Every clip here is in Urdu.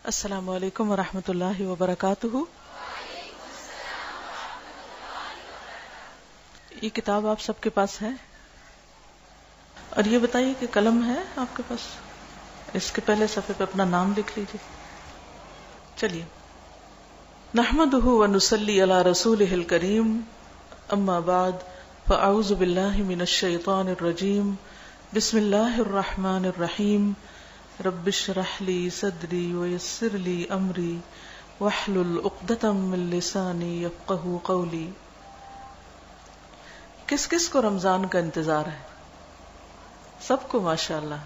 السلام علیکم ورحمۃ اللہ وبرکاتہ۔ یہ کتاب آپ سب کے پاس ہے، اور یہ بتائیے کہ قلم ہے آپ کے پاس؟ اس کے پہلے صفحے پہ اپنا نام لکھ لیجیے۔ چلیے، نحمدہ ونصلی علی رسولہ الکریم، اما بعد فاعوذ باللہ من الشیطان الرجیم، بسم اللہ الرحمن الرحیم، رب اشرح لی صدری ویسر لی امری واحلل عقدۃ من لسانی یفقہوا قولی۔ کس کس کو رمضان کا انتظار ہے؟ سب کو ماشاءاللہ۔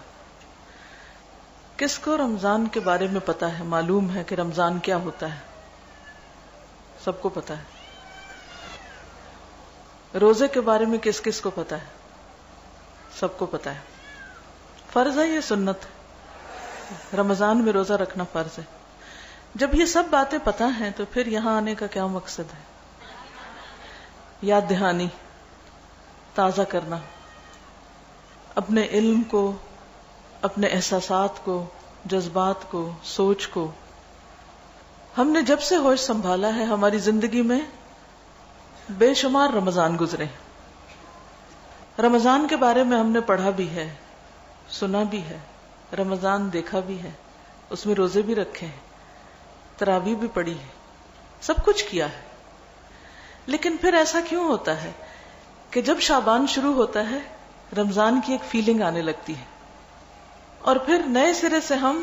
کس کو رمضان کے بارے میں پتا ہے، معلوم ہے کہ رمضان کیا ہوتا ہے؟ سب کو پتا ہے۔ روزے کے بارے میں کس کس کو پتا ہے؟ سب کو پتا ہے۔ فرض ہے یہ سنت ہے؟ رمضان میں روزہ رکھنا فرض ہے۔ جب یہ سب باتیں پتہ ہیں تو پھر یہاں آنے کا کیا مقصد ہے؟ یاد دہانی، تازہ کرنا، اپنے علم کو، اپنے احساسات کو، جذبات کو، سوچ کو۔ ہم نے جب سے ہوش سنبھالا ہے ہماری زندگی میں بے شمار رمضان گزرے۔ رمضان کے بارے میں ہم نے پڑھا بھی ہے، سنا بھی ہے، رمضان دیکھا بھی ہے، اس میں روزے بھی رکھے ہیں، تراویح بھی پڑھی ہے، سب کچھ کیا ہے۔ لیکن پھر ایسا کیوں ہوتا ہے کہ جب شعبان شروع ہوتا ہے رمضان کی ایک فیلنگ آنے لگتی ہے، اور پھر نئے سرے سے ہم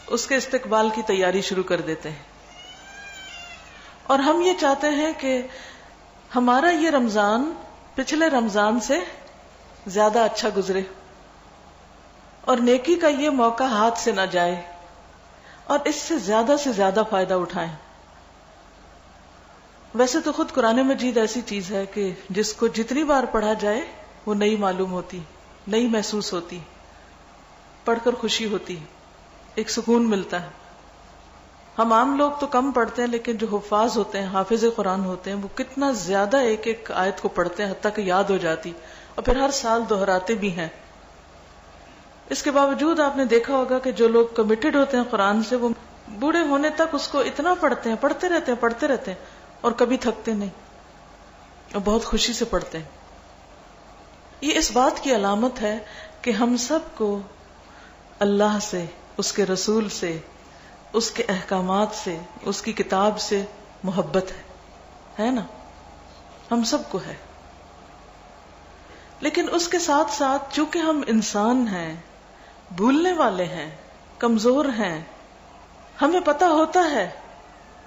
اس کے استقبال کی تیاری شروع کر دیتے ہیں، اور ہم یہ چاہتے ہیں کہ ہمارا یہ رمضان پچھلے رمضان سے زیادہ اچھا گزرے، اور نیکی کا یہ موقع ہاتھ سے نہ جائے، اور اس سے زیادہ فائدہ اٹھائیں۔ ویسے تو خود قرآن مجید ایسی چیز ہے کہ جس کو جتنی بار پڑھا جائے وہ نئی معلوم ہوتی، نئی محسوس ہوتی، پڑھ کر خوشی ہوتی، ایک سکون ملتا ہے۔ ہم عام لوگ تو کم پڑھتے ہیں، لیکن جو حفاظ ہوتے ہیں، حافظ قرآن ہوتے ہیں، وہ کتنا زیادہ ایک ایک آیت کو پڑھتے ہیں حتیٰ کہ یاد ہو جاتی، اور پھر ہر سال دہراتے بھی ہیں۔ اس کے باوجود آپ نے دیکھا ہوگا کہ جو لوگ کمیٹڈ ہوتے ہیں قرآن سے، وہ بوڑھے ہونے تک اس کو اتنا پڑھتے ہیں، پڑھتے رہتے ہیں، اور کبھی تھکتے نہیں، اور بہت خوشی سے پڑھتے ہیں۔ یہ اس بات کی علامت ہے کہ ہم سب کو اللہ سے، اس کے رسول سے، اس کے احکامات سے، اس کی کتاب سے محبت ہے نا؟ ہم سب کو ہے۔ لیکن اس کے ساتھ ساتھ چونکہ ہم انسان ہیں، بھولنے والے ہیں، کمزور ہیں، ہمیں پتہ ہوتا ہے،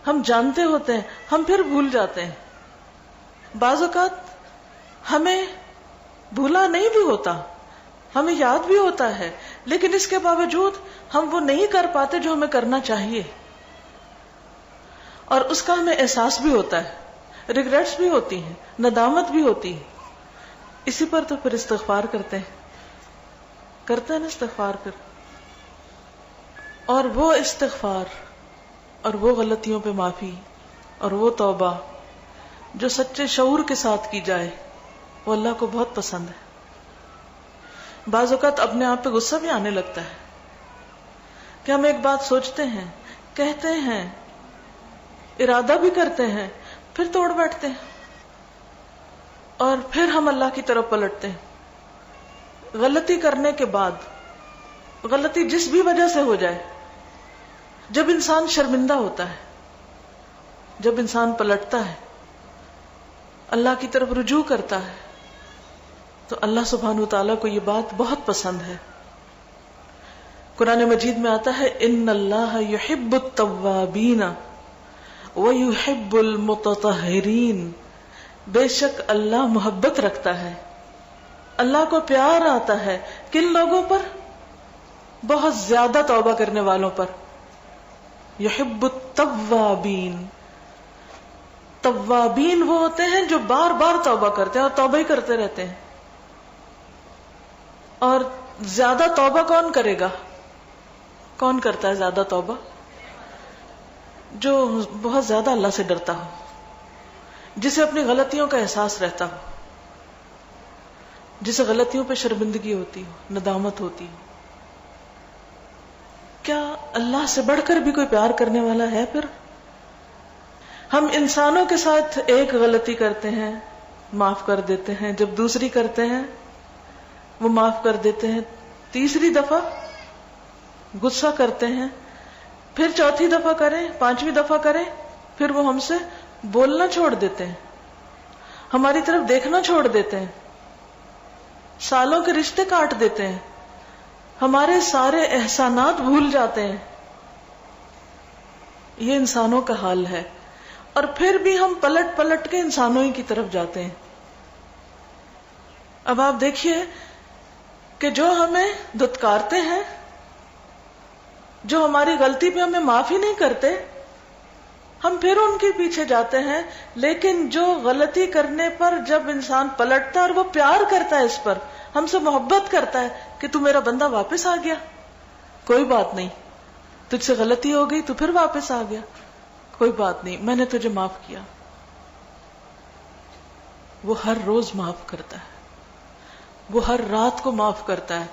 ہم جانتے ہوتے ہیں، ہم پھر بھول جاتے ہیں۔ بعض اوقات ہمیں بھولا نہیں بھی ہوتا، ہمیں یاد بھی ہوتا ہے، لیکن اس کے باوجود ہم وہ نہیں کر پاتے جو ہمیں کرنا چاہیے، اور اس کا ہمیں احساس بھی ہوتا ہے، ریگریٹس بھی ہوتی ہیں، ندامت بھی ہوتی ہے۔ اسی پر تو پھر استغفار کرتے ہیں نا، استغفار پھر، اور وہ استغفار اور وہ غلطیوں پہ معافی اور وہ توبہ جو سچے شعور کے ساتھ کی جائے، وہ اللہ کو بہت پسند ہے۔ بعض اوقات اپنے آپ پہ غصہ بھی آنے لگتا ہے کہ ہم ایک بات سوچتے ہیں، کہتے ہیں، ارادہ بھی کرتے ہیں، پھر توڑ بیٹھتے ہیں، اور پھر ہم اللہ کی طرف پلٹتے ہیں۔ غلطی کرنے کے بعد، غلطی جس بھی وجہ سے ہو جائے، جب انسان شرمندہ ہوتا ہے، جب انسان پلٹتا ہے، اللہ کی طرف رجوع کرتا ہے، تو اللہ سبحانہ وتعالیٰ کو یہ بات بہت پسند ہے۔ قرآن مجید میں آتا ہے، ان اللہ یحب التوابین ویحب المتطہرین، بے شک اللہ محبت رکھتا ہے، اللہ کو پیار آتا ہے کن لوگوں پر؟ بہت زیادہ توبہ کرنے والوں پر۔ یحب التوابین، توابین وہ ہوتے ہیں جو بار بار توبہ کرتے ہیں اور توبہ ہی کرتے رہتے ہیں۔ اور زیادہ توبہ کون کرے گا؟ کون کرتا ہے زیادہ توبہ؟ جو بہت زیادہ اللہ سے ڈرتا ہو، جسے اپنی غلطیوں کا احساس رہتا ہو، جسے غلطیوں پہ شرمندگی ہوتی ہو، ندامت ہوتی ہو۔ کیا اللہ سے بڑھ کر بھی کوئی پیار کرنے والا ہے؟ پھر ہم انسانوں کے ساتھ ایک غلطی کرتے ہیں، معاف کر دیتے ہیں، جب دوسری کرتے ہیں وہ معاف کر دیتے ہیں، تیسری دفعہ غصہ کرتے ہیں، پھر چوتھی دفعہ کریں، پانچویں دفعہ کریں، پھر وہ ہم سے بولنا چھوڑ دیتے ہیں، ہماری طرف دیکھنا چھوڑ دیتے ہیں، سالوں کے رشتے کاٹ دیتے ہیں، ہمارے سارے احسانات بھول جاتے ہیں. یہ انسانوں کا حال ہے. اور پھر بھی ہم پلٹ پلٹ کے انسانوں ہی کی طرف جاتے ہیں. اب آپ دیکھیے کہ جو ہمیں دھتکارتے ہیں، جو ہماری غلطی پہ ہمیں معاف ہی نہیں کرتے، ہم پھر ان کے پیچھے جاتے ہیں. لیکن جو غلطی کرنے پر جب انسان پلٹتا ہے اور وہ پیار کرتا ہے، اس پر ہم سے محبت کرتا ہے کہ تو میرا بندہ واپس آ گیا، کوئی بات نہیں، تجھ سے غلطی ہو گئی تو پھر واپس آ گیا، کوئی بات نہیں، میں نے تجھے معاف کیا. وہ ہر روز معاف کرتا ہے، وہ ہر رات کو معاف کرتا ہے،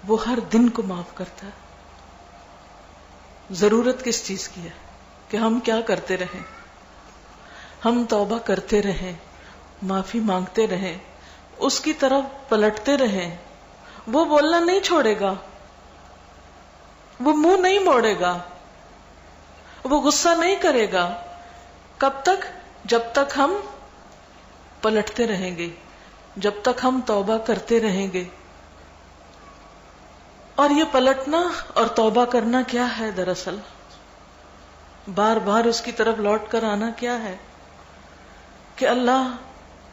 وہ ہر دن کو معاف کرتا ہے. ضرورت کس چیز کی ہے کہ ہم کیا کرتے رہیں؟ ہم توبہ کرتے رہیں، معافی مانگتے رہیں، اس کی طرف پلٹتے رہیں. وہ بولنا نہیں چھوڑے گا، وہ منہ نہیں موڑے گا، وہ غصہ نہیں کرے گا. کب تک؟ جب تک ہم پلٹتے رہیں گے، جب تک ہم توبہ کرتے رہیں گے. اور یہ پلٹنا اور توبہ کرنا کیا ہے؟ دراصل بار بار اس کی طرف لوٹ کر آنا کیا ہے کہ اللہ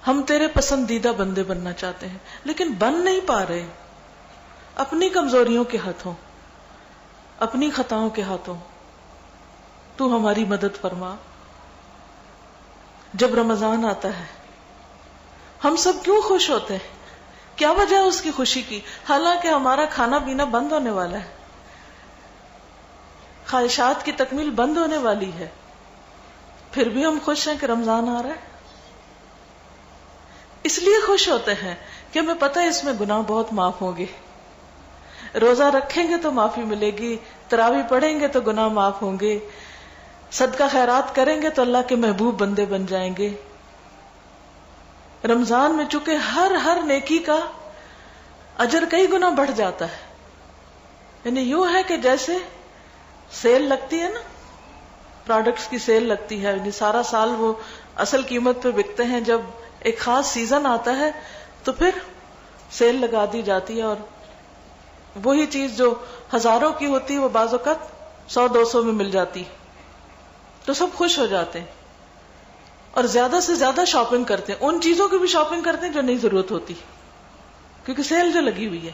ہم تیرے پسندیدہ بندے بننا چاہتے ہیں، لیکن بن نہیں پا رہے، اپنی کمزوریوں کے ہاتھوں، اپنی خطاؤں کے ہاتھوں. تو ہماری مدد فرما. جب رمضان آتا ہے ہم سب کیوں خوش ہوتے ہیں؟ کیا وجہ ہے اس کی خوشی کی؟ حالانکہ ہمارا کھانا پینا بند ہونے والا ہے، خواہشات کی تکمیل بند ہونے والی ہے، پھر بھی ہم خوش ہیں کہ رمضان آ رہا ہے. اس لیے خوش ہوتے ہیں کہ ہمیں پتہ ہے اس میں گناہ بہت معاف ہوں گے. روزہ رکھیں گے تو معافی ملے گی، تراویح پڑھیں گے تو گناہ معاف ہوں گے، صدقہ خیرات کریں گے تو اللہ کے محبوب بندے بن جائیں گے. رمضان میں چونکہ ہر نیکی کا اجر کئی گنا بڑھ جاتا ہے. یعنی یوں ہے کہ جیسے سیل لگتی ہے نا، پروڈکٹس کی سیل لگتی ہے، یعنی سارا سال وہ اصل قیمت پہ بکتے ہیں، جب ایک خاص سیزن آتا ہے تو پھر سیل لگا دی جاتی ہے، اور وہی چیز جو ہزاروں کی ہوتی ہے وہ بعض اوقات 100-200 میں مل جاتی، تو سب خوش ہو جاتے ہیں اور زیادہ سے زیادہ شاپنگ کرتے ہیں. ان چیزوں کی بھی شاپنگ کرتے ہیں جو نہیں ضرورت ہوتی، کیونکہ سیل جو لگی ہوئی ہے.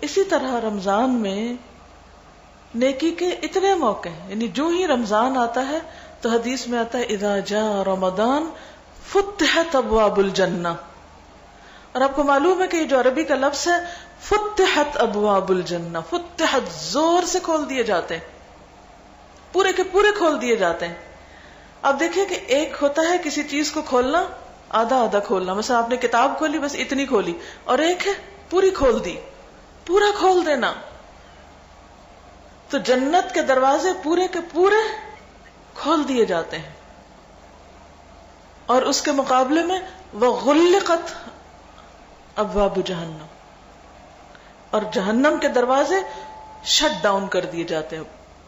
اسی طرح رمضان میں نیکی کے اتنے موقع ہیں، یعنی جو ہی رمضان آتا ہے تو حدیث میں آتا ہے اذا جاء رمضان فتحت ابواب الجنہ. اور آپ کو معلوم ہے کہ یہ جو عربی کا لفظ ہے فتحت ابواب الجنہ، فتحت زور سے کھول دیے جاتے ہیں، پورے کے پورے کھول دیے جاتے ہیں. اب دیکھیں کہ ایک ہوتا ہے کسی چیز کو کھولنا، آدھا آدھا کھولنا، مثلا آپ نے کتاب کھولی بس اتنی کھولی، اور ایک ہے پوری کھول دی، پورا کھول دینا. تو جنت کے دروازے پورے کے پورے کھول دیے جاتے ہیں. اور اس کے مقابلے میں وغلقت ابواب جہنم، اور جہنم کے دروازے شٹ ڈاؤن کر دیے جاتے ہیں،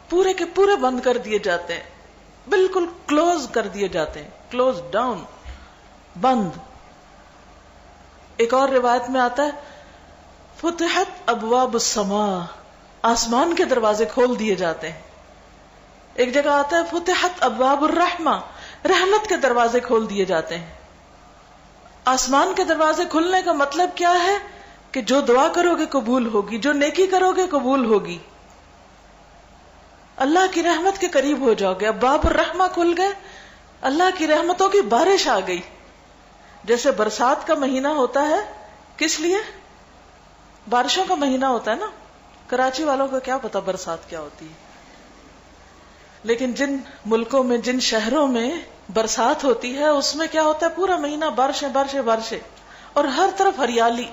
پورے کے پورے بند کر دیے جاتے ہیں، بالکل کلوز کر دیے جاتے ہیں، کلوز ڈاؤن، بند. ایک اور روایت میں آتا ہے فتحت ابواب السماء، آسمان کے دروازے کھول دیے جاتے ہیں. ایک جگہ آتا ہے فتحت ابواب الرحمہ، رحمت کے دروازے کھول دیے جاتے ہیں. آسمان کے دروازے کھلنے کا مطلب کیا ہے کہ جو دعا کرو گے قبول ہوگی، جو نیکی کرو گے قبول ہوگی، اللہ کی رحمت کے قریب ہو جاؤ گے. اب باب الرحمہ کھل گئے، اللہ کی رحمتوں کی بارش آ گئی. جیسے برسات کا مہینہ ہوتا ہے، کس لیے؟ بارشوں کا مہینہ ہوتا ہے نا. کراچی والوں کو کیا پتا برسات کیا ہوتی ہے، لیکن جن ملکوں میں، جن شہروں میں برسات ہوتی ہے اس میں کیا ہوتا ہے؟ پورا مہینہ بارشیں بارشیں بارشیں، اور ہر طرف ہریالی،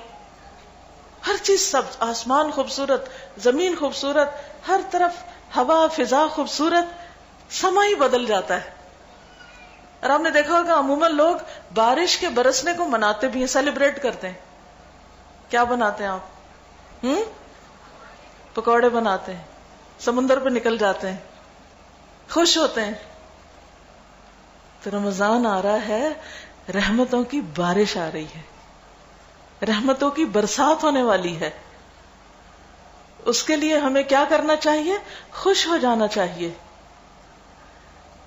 ہر چیز سبز، آسمان خوبصورت، زمین خوبصورت، ہر طرف ہوا فضا خوبصورت، سما ہی بدل جاتا ہے. اور آپ نے دیکھا ہوگا عموماً لوگ بارش کے برسنے کو مناتے بھی ہیں، سیلیبریٹ کرتے ہیں. کیا بناتے ہیں آپ؟ پکوڑے بناتے ہیں، سمندر پہ نکل جاتے ہیں، خوش ہوتے ہیں. تو رمضان آ رہا ہے، رحمتوں کی بارش آ رہی ہے، رحمتوں کی برسات ہونے والی ہے. اس کے لیے ہمیں کیا کرنا چاہیے؟ خوش ہو جانا چاہیے.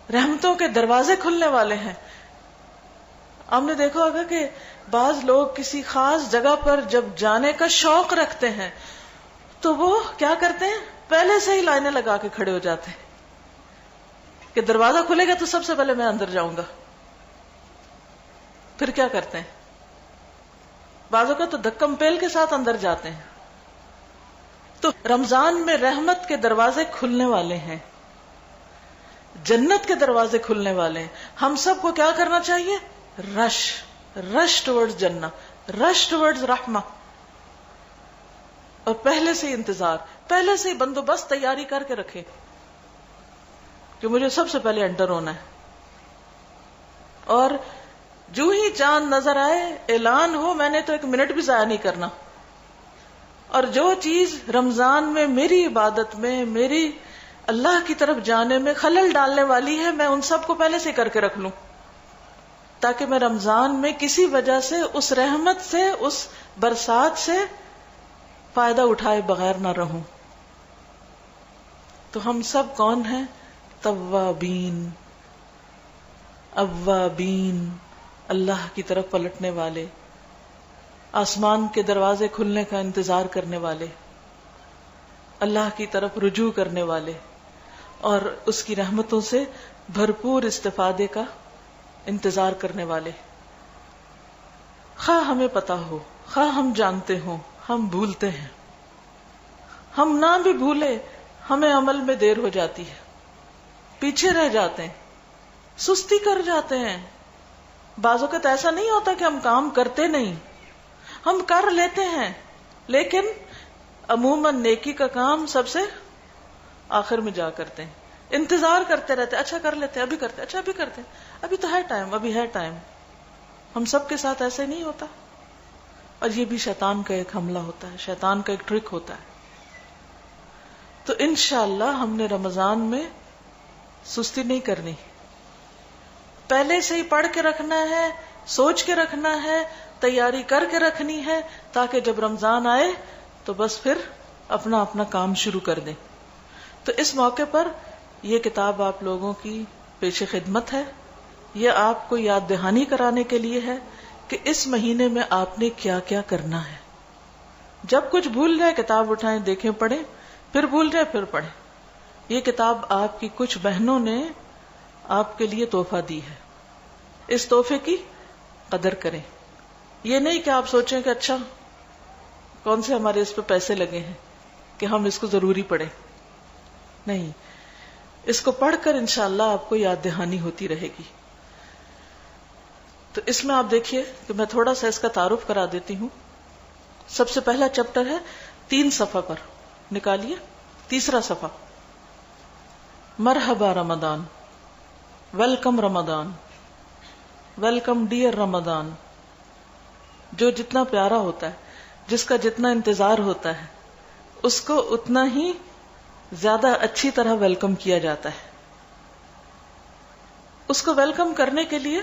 رحمتوں کے دروازے کھلنے والے ہیں. آپ نے دیکھا ہوگا کہ بعض لوگ کسی خاص جگہ پر جب جانے کا شوق رکھتے ہیں تو وہ کیا کرتے ہیں؟ پہلے سے ہی لائنیں لگا کے کھڑے ہو جاتے ہیں کہ دروازہ کھلے گا تو سب سے پہلے میں اندر جاؤں گا. پھر کیا کرتے ہیں؟ بعضوں کا تو دھکم پیل کے ساتھ اندر جاتے ہیں. تو رمضان میں رحمت کے دروازے کھلنے والے ہیں، جنت کے دروازے کھلنے والے ہیں. ہم سب کو کیا کرنا چاہیے؟ رش ٹورڈز جنت، رش ٹورڈز رحمہ. اور پہلے سے ہی انتظار، پہلے سے ہی بندوبست تیاری کر کے رکھے کہ مجھے سب سے پہلے انٹر ہونا ہے. اور جو ہی چاند نظر آئے، اعلان ہو، میں نے تو 1 منٹ بھی ضائع نہیں کرنا. اور جو چیز رمضان میں میری عبادت میں، میری اللہ کی طرف جانے میں خلل ڈالنے والی ہے، میں ان سب کو پہلے سے کر کے رکھ لوں، تاکہ میں رمضان میں کسی وجہ سے اس رحمت سے، اس برسات سے فائدہ اٹھائے بغیر نہ رہوں. تو ہم سب کون ہیں؟ توابین، اوابین، اللہ کی طرف پلٹنے والے، آسمان کے دروازے کھلنے کا انتظار کرنے والے، اللہ کی طرف رجوع کرنے والے، اور اس کی رحمتوں سے بھرپور استفادے کا انتظار کرنے والے. خواہ ہمیں پتا ہو، خواہ ہم جانتے ہوں، ہم بھولتے ہیں. ہم نہ بھی بھولے، ہمیں عمل میں دیر ہو جاتی ہے، پیچھے رہ جاتے ہیں، سستی کر جاتے ہیں. بعض اوقات ایسا نہیں ہوتا کہ ہم کام کرتے نہیں، ہم کر لیتے ہیں، لیکن عموماً نیکی کا کام سب سے آخر میں جا کرتے ہیں. انتظار کرتے رہتے، اچھا کر لیتے، ابھی کرتے، اچھا ابھی کرتے، ابھی تو ہے ٹائم، ابھی ہے ٹائم. ہم سب کے ساتھ ایسے نہیں ہوتا. اور یہ بھی شیطان کا ایک حملہ ہوتا ہے، شیطان کا ایک ٹرک ہوتا ہے. تو انشاءاللہ ہم نے رمضان میں سستی نہیں کرنی، پہلے سے ہی پڑھ کے رکھنا ہے، سوچ کے رکھنا ہے، تیاری کر کے رکھنی ہے، تاکہ جب رمضان آئے تو بس پھر اپنا اپنا کام شروع کر دیں. تو اس موقع پر یہ کتاب آپ لوگوں کی پیش خدمت ہے. یہ آپ کو یاد دہانی کرانے کے لیے ہے کہ اس مہینے میں آپ نے کیا کیا کرنا ہے. جب کچھ بھول جائے کتاب اٹھائیں، دیکھیں، پڑھیں، پھر بھول جائے پھر پڑھیں. یہ کتاب آپ کی کچھ بہنوں نے آپ کے لیے تحفہ دی ہے. اس تحفے کی قدر کریں. یہ نہیں کہ آپ سوچیں کہ اچھا کون سے ہمارے اس پہ پیسے لگے ہیں کہ ہم اس کو ضروری پڑھیں. نہیں، اس کو پڑھ کر انشاءاللہ آپ کو یاد دہانی ہوتی رہے گی. تو اس میں آپ دیکھیے کہ میں تھوڑا سا اس کا تعارف کرا دیتی ہوں. سب سے پہلا چیپٹر ہے 3 صفحہ پر، نکالیے 3 صفحہ. مرحبا رمضان، ویلکم رمضان، ویلکم ڈیئر رمضان. جو جتنا پیارا ہوتا ہے، جس کا جتنا انتظار ہوتا ہے، اس کو اتنا ہی زیادہ اچھی طرح ویلکم کیا جاتا ہے. اس کو ویلکم کرنے کے لیے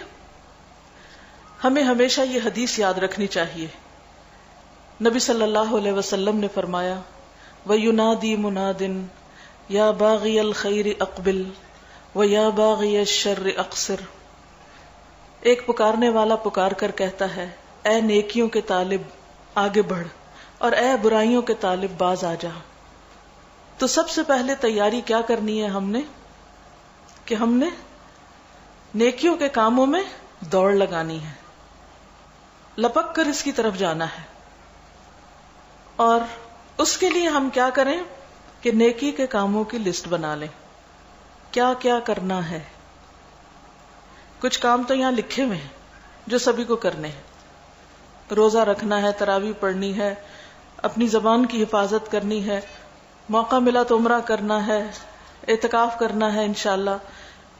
ہمیں ہمیشہ یہ حدیث یاد رکھنی چاہیے. نبی صلی اللہ علیہ وسلم نے فرمایا، وَيُنَادِي مُنَادٍ يَا بَاغِيَ الْخَيْرِ أَقْبِلْ وَيَا بَاغِيَ الشَّرِّ أَقْصِرْ. ایک پکارنے والا پکار کر کہتا ہے، اے نیکیوں کے طالب آگے بڑھ، اور اے برائیوں کے طالب باز آ جا. تو سب سے پہلے تیاری کیا کرنی ہے ہم نے کہ ہم نے نیکیوں کے کاموں میں دوڑ لگانی ہے، لپک کر اس کی طرف جانا ہے. اور اس کے لیے ہم کیا کریں کہ نیکی کے کاموں کی لسٹ بنا لیں، کیا کیا کرنا ہے. کچھ کام تو یہاں لکھے ہوئے ہیں جو سبھی کو کرنے ہیں. روزہ رکھنا ہے، تراویح پڑھنی ہے، اپنی زبان کی حفاظت کرنی ہے، موقع ملا تو عمرہ کرنا ہے، اعتکاف کرنا ہے انشاءاللہ،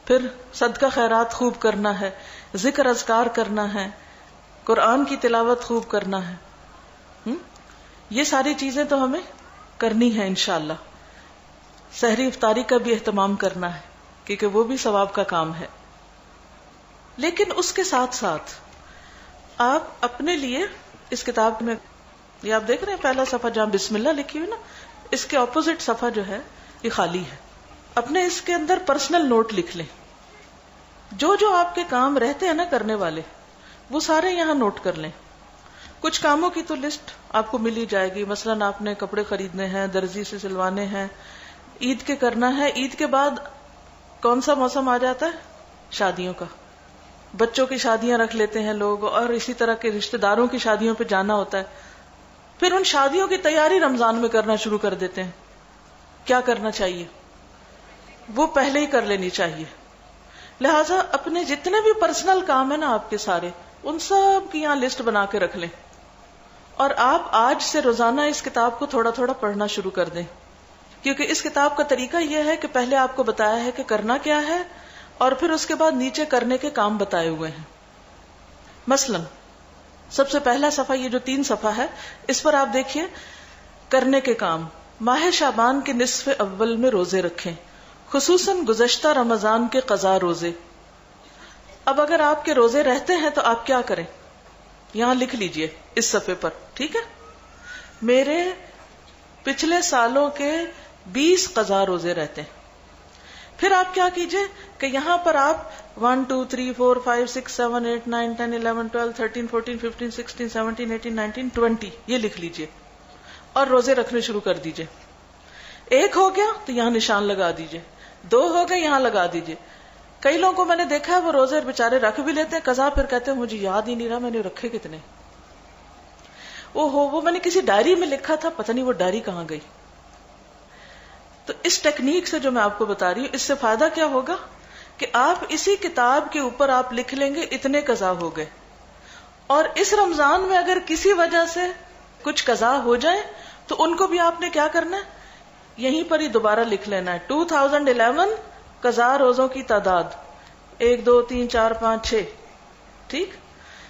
پھر صدقہ خیرات خوب کرنا ہے، ذکر اذکار کرنا ہے، قرآن کی تلاوت خوب کرنا ہے. یہ ساری چیزیں تو ہمیں کرنی ہے انشاءاللہ. سحری افطاری کا بھی اہتمام کرنا ہے کیونکہ وہ بھی ثواب کا کام ہے. لیکن اس کے ساتھ ساتھ آپ اپنے لیے اس کتاب میں، یہ آپ دیکھ رہے ہیں پہلا صفحہ جہاں بسم اللہ لکھی ہوئی نا، اس کے اپوزٹ صفحہ جو ہے یہ خالی ہے. اپنے اس کے اندر پرسنل نوٹ لکھ لیں. جو جو آپ کے کام رہتے ہیں نا کرنے والے، وہ سارے یہاں نوٹ کر لیں. کچھ کاموں کی تو لسٹ آپ کو مل ہی جائے گی. مثلاً آپ نے کپڑے خریدنے ہیں، درزی سے سلوانے ہیں، عید کے کرنا ہے. عید کے بعد کون سا موسم آ جاتا ہے؟ شادیوں کا. بچوں کی شادیاں رکھ لیتے ہیں لوگ، اور اسی طرح کے رشتہ داروں کی شادیوں پہ جانا ہوتا ہے. پھر ان شادیوں کی تیاری رمضان میں کرنا شروع کر دیتے ہیں. کیا کرنا چاہیے؟ وہ پہلے ہی کر لینی چاہیے. لہٰذا اپنے جتنے بھی پرسنل کام ہیں نا آپ کے سارے، ان سب کی یہاں لسٹ بنا کے رکھ لیں. اور آپ آج سے روزانہ اس کتاب کو تھوڑا تھوڑا پڑھنا شروع کر دیں. کیونکہ اس کتاب کا طریقہ یہ ہے کہ پہلے آپ کو بتایا ہے کہ کرنا کیا ہے، اور پھر اس کے بعد نیچے کرنے کے کام بتائے ہوئے ہیں. مثلاً سب سے پہلا صفحہ، یہ جو 3 صفحہ ہے، اس پر آپ دیکھیے کرنے کے کام. ماہ شعبان کے نصف اول میں روزے رکھیں، خصوصاً گزشتہ رمضان کے قضا روزے. اب اگر آپ کے روزے رہتے ہیں تو آپ کیا کریں؟ یہاں لکھ لیجئے اس صفحے پر، ٹھیک ہے؟ میرے پچھلے سالوں کے 20 قضا روزے رہتے ہیں. پھر آپ کیا کیجئے کہ یہاں پر آپ 1 2 3 4 5 6 7 8 9 10 11 12 13 14 15 16 17 18 19 20 یہ لکھ لیجئے اور روزے رکھنے شروع کر دیجئے. 1 ہو گیا تو یہاں نشان لگا دیجئے، 2 ہو گئے یہاں لگا دیجئے. کئی لوگوں کو میں نے دیکھا ہے وہ روزے بےچارے رکھ بھی لیتے ہیں قضا، پھر کہتے ہیں مجھے یاد ہی نہیں رہا میں نے رکھے کتنے. وہ میں نے کسی ڈائری میں لکھا تھا، پتہ نہیں وہ ڈائری کہاں گئی. تو اس ٹیکنیک سے جو میں آپ کو بتا رہی ہوں، اس سے فائدہ کیا ہوگا کہ آپ اسی کتاب کے اوپر آپ لکھ لیں گے اتنے قضا ہو گئے. اور اس رمضان میں اگر کسی وجہ سے کچھ قضا ہو جائے تو ان کو بھی آپ نے کیا کرنا ہے، یہیں پر ہی دوبارہ لکھ لینا ہے. 2011 قضا روزوں کی تعداد 1 2 3 4 5 6. ٹھیک،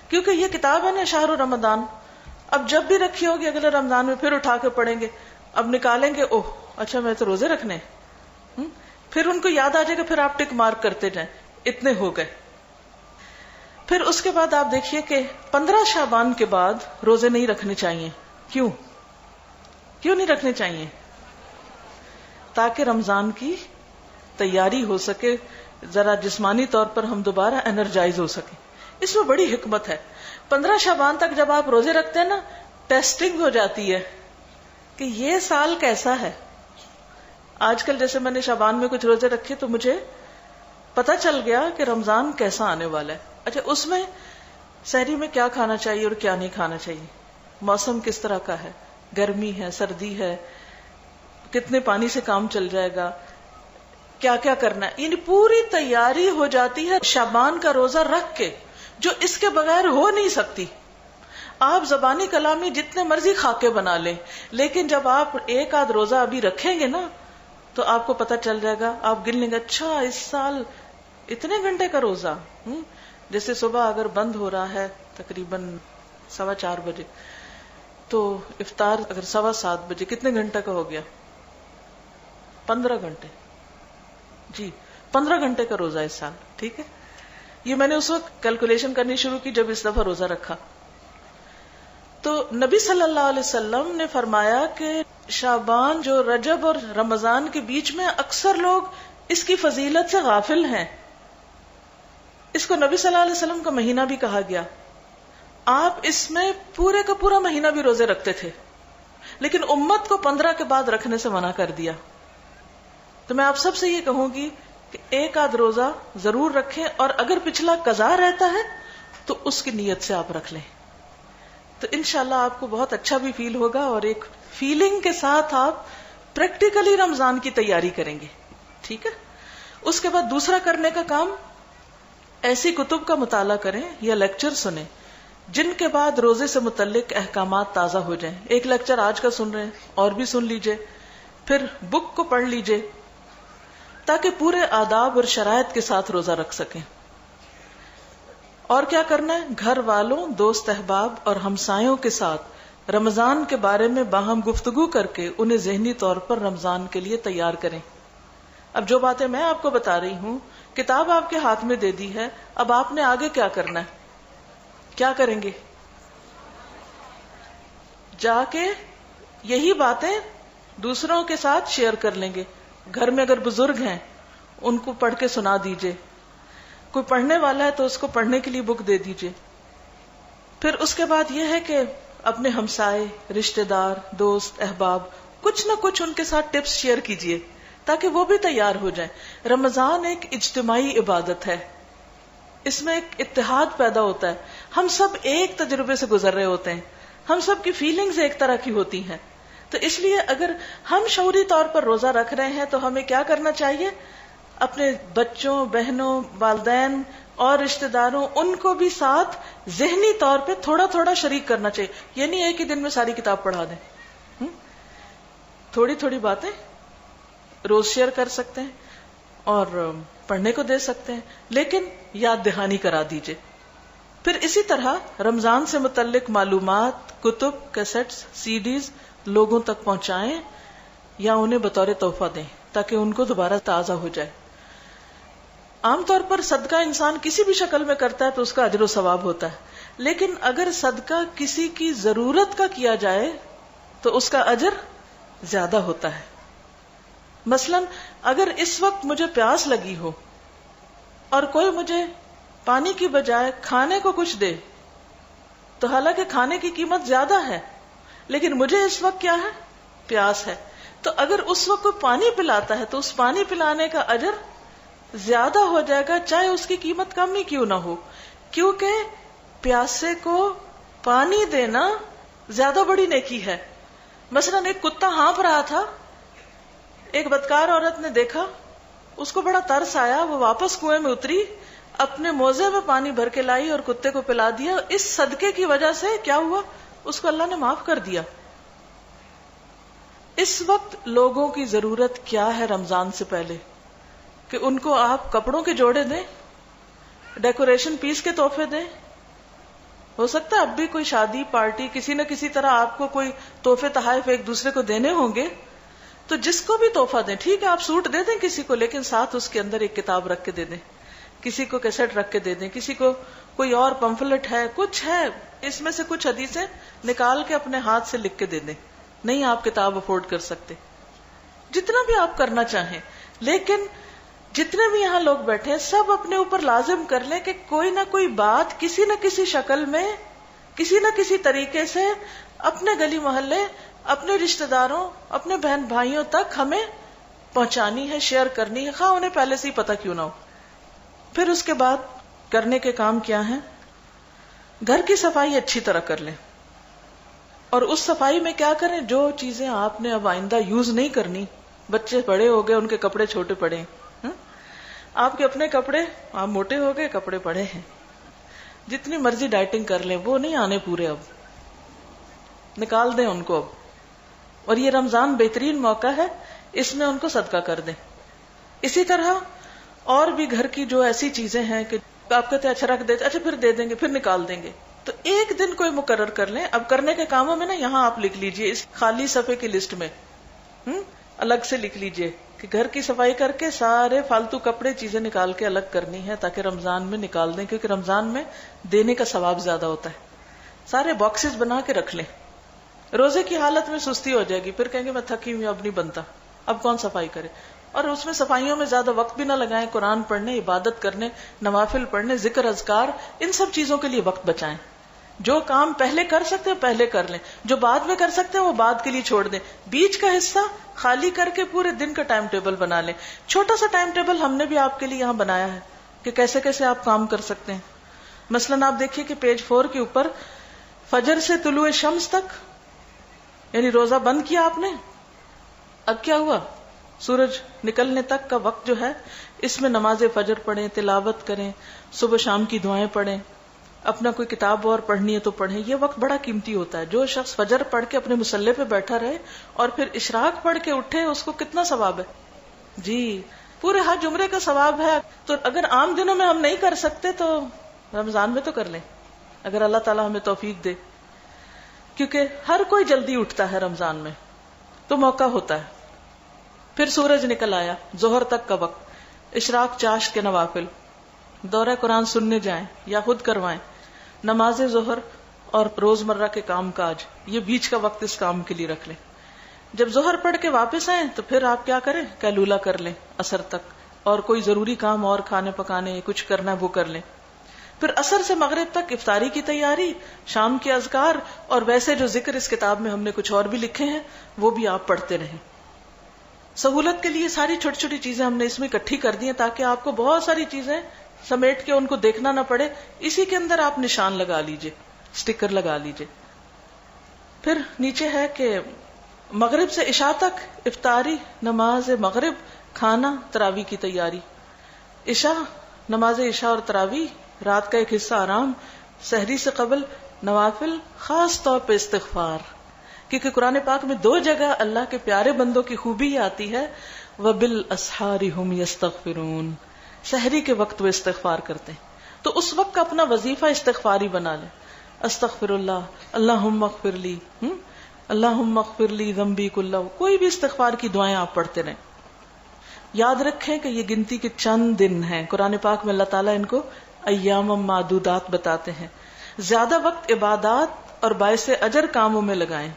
کیونکہ یہ کتاب ہے نا شہر رمضان، اب جب بھی رکھی ہوگی اگلے رمضان میں پھر اٹھا کے پڑھیں گے. اب نکالیں گے، اوہ اچھا میں تو روزے رکھنے، پھر ان کو یاد آ جائے گا، پھر آپ ٹک مارک کرتے جائیں اتنے ہو گئے. پھر اس کے بعد آپ دیکھیے کہ 15 شعبان کے بعد روزے نہیں رکھنے چاہیے. کیوں نہیں رکھنے چاہیے؟ تاکہ رمضان کی تیاری ہو سکے، ذرا جسمانی طور پر ہم دوبارہ انرجائز ہو سکیں. اس میں بڑی حکمت ہے. 15 شعبان تک جب آپ روزے رکھتے ہیں نا، ٹیسٹنگ ہو جاتی ہے کہ یہ سال کیسا ہے. آج کل جیسے میں نے شعبان میں کچھ روزے رکھے تو مجھے پتا چل گیا کہ رمضان کیسا آنے والا ہے. اچھا اس میں سحری میں کیا کھانا چاہیے اور کیا نہیں کھانا چاہیے، موسم کس طرح کا ہے، گرمی ہے سردی ہے، کتنے پانی سے کام چل جائے گا، کیا کیا کرنا ہے. یعنی پوری تیاری ہو جاتی ہے شعبان کا روزہ رکھ کے، جو اس کے بغیر ہو نہیں سکتی. آپ زبانی کلامی جتنے مرضی خاکے بنا لیں، لیکن جب آپ ایک آدھ روزہ ابھی رکھیں گے نا تو آپ کو پتہ چل جائے گا. آپ گن لیں گے، اچھا اس سال اتنے گھنٹے کا روزہ. جیسے صبح اگر بند ہو رہا ہے تقریباً 4:15 بجے تو افطار اگر 7:15 بجے کتنے گھنٹے کا ہو گیا؟ 15 گھنٹے. جی 15 گھنٹے کا روزہ اس سال. ٹھیک ہے، یہ میں نے اس وقت کیلکولیشن کرنی شروع کی جب اس دفعہ روزہ رکھا. تو نبی صلی اللہ علیہ وسلم نے فرمایا کہ شعبان جو رجب اور رمضان کے بیچ میں اکثر لوگ اس کی فضیلت سے غافل ہیں. اس کو نبی صلی اللہ علیہ وسلم کا مہینہ بھی کہا گیا. آپ اس میں پورے کا پورا مہینہ بھی روزے رکھتے تھے، لیکن امت کو 15 کے بعد رکھنے سے منع کر دیا. تو میں آپ سب سے یہ کہوں گی کہ ایک آدھ روزہ ضرور رکھیں، اور اگر پچھلا قضا رہتا ہے تو اس کی نیت سے آپ رکھ لیں. تو انشاءاللہ آپ کو بہت اچھا بھی فیل ہوگا، اور ایک فیلنگ کے ساتھ آپ پریکٹیکلی رمضان کی تیاری کریں گے. ٹھیک ہے. اس کے بعد دوسرا کرنے کا کام، ایسی کتب کا مطالعہ کریں یا لیکچر سنیں جن کے بعد روزے سے متعلق احکامات تازہ ہو جائیں. ایک لیکچر آج کا سن رہے ہیں اور بھی سن لیجئے، پھر بک کو پڑھ لیجئے تاکہ پورے آداب اور شرائط کے ساتھ روزہ رکھ سکیں. اور کیا کرنا ہے؟ گھر والوں، دوست احباب اور ہمسایوں کے ساتھ رمضان کے بارے میں باہم گفتگو کر کے انہیں ذہنی طور پر رمضان کے لیے تیار کریں. اب جو باتیں میں آپ کو بتا رہی ہوں، کتاب آپ کے ہاتھ میں دے دی ہے، اب آپ نے آگے کیا کرنا ہے؟ کیا کریں گے؟ جا کے یہی باتیں دوسروں کے ساتھ شیئر کر لیں گے. گھر میں اگر بزرگ ہیں ان کو پڑھ کے سنا دیجئے، کوئی پڑھنے والا ہے تو اس کو پڑھنے کے لیے بک دے دیجئے. پھر اس کے بعد یہ ہے کہ اپنے ہمسائے، رشتہ دار، دوست احباب کچھ نہ کچھ ان کے ساتھ ٹپس شیئر کیجئے تاکہ وہ بھی تیار ہو جائیں. رمضان ایک اجتماعی عبادت ہے، اس میں ایک اتحاد پیدا ہوتا ہے. ہم سب ایک تجربے سے گزر رہے ہوتے ہیں، ہم سب کی فیلنگز ایک طرح کی ہوتی ہیں. تو اس لیے اگر ہم شعوری طور پر روزہ رکھ رہے ہیں تو ہمیں کیا کرنا چاہیے؟ اپنے بچوں، بہنوں، والدین اور رشتہ داروں ان کو بھی ساتھ ذہنی طور پہ تھوڑا تھوڑا شریک کرنا چاہیے. یہ نہیں ایک ہی دن میں ساری کتاب پڑھا دیں. تھوڑی تھوڑی باتیں روز شیئر کر سکتے ہیں اور پڑھنے کو دے سکتے ہیں، لیکن یاد دہانی کرا دیجئے. پھر اسی طرح رمضان سے متعلق معلومات، کتب، کیسٹس، سی ڈیز لوگوں تک پہنچائیں یا انہیں بطور تحفہ دیں تاکہ ان کو دوبارہ تازہ ہو جائے. عام طور پر صدقہ انسان کسی بھی شکل میں کرتا ہے تو اس کا اجر و ثواب ہوتا ہے، لیکن اگر صدقہ کسی کی ضرورت کا کیا جائے تو اس کا اجر زیادہ ہوتا ہے. مثلا اگر اس وقت مجھے پیاس لگی ہو اور کوئی مجھے پانی کی بجائے کھانے کو کچھ دے تو حالانکہ کھانے کی قیمت زیادہ ہے لیکن مجھے اس وقت کیا ہے؟ پیاس ہے. تو اگر اس وقت کوئی پانی پلاتا ہے تو اس پانی پلانے کا اجر زیادہ ہو جائے گا چاہے اس کی قیمت کم ہی کیوں نہ ہو، کیونکہ پیاسے کو پانی دینا زیادہ بڑی نیکی ہے. مثلا ایک کتا ہانپ رہا تھا، ایک بدکار عورت نے دیکھا، اس کو بڑا ترس آیا، وہ واپس کنویں میں اتری، اپنے موزے میں پانی بھر کے لائی اور کتے کو پلا دیا. اس صدقے کی وجہ سے کیا ہوا؟ اس کو اللہ نے معاف کر دیا. اس وقت لوگوں کی ضرورت کیا ہے رمضان سے پہلے کہ ان کو آپ کپڑوں کے جوڑے دیں، ڈیکوریشن پیس کے تحفے دیں. ہو سکتا ہے اب بھی کوئی شادی پارٹی کسی نہ کسی طرح آپ کو کوئی تحفے تحائف ایک دوسرے کو دینے ہوں گے، تو جس کو بھی تحفہ دیں، ٹھیک ہے آپ سوٹ دے دیں کسی کو، لیکن ساتھ اس کے اندر ایک کتاب رکھ کے دے دیں، کسی کو کیسٹ رکھ کے دے دیں، کسی کو کوئی اور پمفلٹ ہے، کچھ ہے، اس میں سے کچھ حدیثیں نکال کے اپنے ہاتھ سے لکھ کے دے دیں. نہیں آپ کتاب افورڈ کر سکتے، جتنا بھی آپ کرنا چاہیں، لیکن جتنے بھی یہاں لوگ بیٹھے ہیں سب اپنے اوپر لازم کر لیں کہ کوئی نہ کوئی بات کسی نہ کسی شکل میں، کسی نہ کسی طریقے سے اپنے گلی محلے، اپنے رشتہ داروں، اپنے بہن بھائیوں تک ہمیں پہنچانی ہے، شیئر کرنی ہے، خواہ انہیں پہلے سے ہی پتہ کیوں نہ ہو. پھر اس کے بعد کرنے کے کام کیا ہیں؟ گھر کی صفائی اچھی طرح کر لیں، اور اس صفائی میں کیا کریں؟ جو چیزیں آپ نے اب آئندہ یوز نہیں کرنی، بچے بڑے ہو گئے، ان کے کپڑے چھوٹے پڑے، آپ کے اپنے کپڑے، آپ موٹے ہو گئے، کپڑے پڑے ہیں، جتنی مرضی ڈائٹنگ کر لیں وہ نہیں آنے پورے، اب نکال دیں ان کو اب. اور یہ رمضان بہترین موقع ہے، اس میں ان کو صدقہ کر دیں. اسی طرح اور بھی گھر کی جو ایسی چیزیں ہیں کہ آپ کہتے ہیں اچھا رکھ دیتے، اچھا پھر دے دیں گے، پھر نکال دیں گے، تو ایک دن کوئی مقرر کر لیں. اب کرنے کے کاموں میں نا یہاں آپ لکھ لیجئے اس خالی صفحے کی لسٹ میں الگ سے لکھ لیجئے کہ گھر کی صفائی کر کے سارے فالتو کپڑے چیزیں نکال کے الگ کرنی ہے تاکہ رمضان میں نکال دیں، کیونکہ رمضان میں دینے کا ثواب زیادہ ہوتا ہے. سارے باکسز بنا کے رکھ لیں. روزے کی حالت میں سستی ہو جائے گی، پھر کہیں گے میں تھکی ہوئی، اب نہیں بنتا، اب کون صفائی کرے. اور اس میں صفائیوں میں زیادہ وقت بھی نہ لگائیں، قرآن پڑھنے، عبادت کرنے، نوافل پڑھنے، ذکر اذکار، ان سب چیزوں کے لیے وقت بچائیں. جو کام پہلے کر سکتے ہیں پہلے کر لیں، جو بعد میں کر سکتے ہیں وہ بعد کے لیے چھوڑ دیں. بیچ کا حصہ خالی کر کے پورے دن کا ٹائم ٹیبل بنا لیں. چھوٹا سا ٹائم ٹیبل ہم نے بھی آپ کے لیے یہاں بنایا ہے کہ کیسے کیسے آپ کام کر سکتے ہیں. مثلاً آپ دیکھیے کہ پیج 4 کے اوپر فجر سے طلوع شمس تک، یعنی روزہ بند کیا آپ نے، اب کیا ہوا؟ سورج نکلنے تک کا وقت جو ہے اس میں نماز فجر پڑھیں، تلاوت کریں، صبح شام کی دعائیں پڑھیں، اپنا کوئی کتاب اور پڑھنی ہے تو پڑھیں. یہ وقت بڑا قیمتی ہوتا ہے. جو شخص فجر پڑھ کے اپنے مصلی پہ بیٹھا رہے اور پھر اشراق پڑھ کے اٹھے، اس کو کتنا ثواب ہے. جی پورے حج عمرے کا ثواب ہے. تو اگر عام دنوں میں ہم نہیں کر سکتے تو رمضان میں تو کر لیں، اگر اللہ تعالیٰ ہمیں توفیق دے، کیونکہ ہر کوئی جلدی اٹھتا ہے رمضان میں تو موقع ہوتا ہے. پھر سورج نکل آیا، ظہر تک کا وقت، اشراق چاشت کے نوافل، دورہ قرآن سننے جائیں یا خود کروائیں، نماز ظہر اور روزمرہ کے کام کاج، یہ بیچ کا وقت اس کام کے لیے رکھ لیں. جب ظہر پڑھ کے واپس آئیں تو پھر آپ کیا کریں، قیلولہ کر لیں عصر تک، اور کوئی ضروری کام اور کھانے پکانے کچھ کرنا ہے وہ کر لیں. پھر عصر سے مغرب تک افطاری کی تیاری، شام کے اذکار، اور ویسے جو ذکر اس کتاب میں ہم نے کچھ اور بھی لکھے ہیں وہ بھی آپ پڑھتے رہیں. سہولت کے لیے ساری چھوٹی چھوٹی چیزیں ہم نے اس میں اکٹھی کر دی ہیں تاکہ آپ کو بہت ساری چیزیں سمیٹ کے ان کو دیکھنا نہ پڑے. اسی کے اندر آپ نشان لگا لیجئے، سٹیکر لگا لیجئے. پھر نیچے ہے کہ مغرب سے عشاء تک افطاری، نماز مغرب، کھانا، تراویح کی تیاری. عشاء، نماز عشاء اور تراویح، رات کا ایک حصہ آرام، سحری سے قبل نوافل، خاص طور پہ استغفار، کیونکہ قرآن پاک میں 2 جگہ اللہ کے پیارے بندوں کی خوبی آتی ہے، وَبِالْأَسْحَارِ هُمْ يَسْتَغْفِرُونَ، سحری کے وقت وہ استغفار کرتے ہیں. تو اس وقت کا اپنا وظیفہ استغفاری بنا لیں. استغفر اللہ، اللہم اغفر لی، اللہم اغفر لی ذنبی کلہ، کوئی بھی استغفار کی دعائیں آپ پڑھتے رہیں. یاد رکھیں کہ یہ گنتی کے چند دن ہیں. قرآن پاک میں اللہ تعالیٰ ان کو ایام معدودات بتاتے ہیں. زیادہ وقت عبادات اور باعث اجر کاموں میں لگائیں.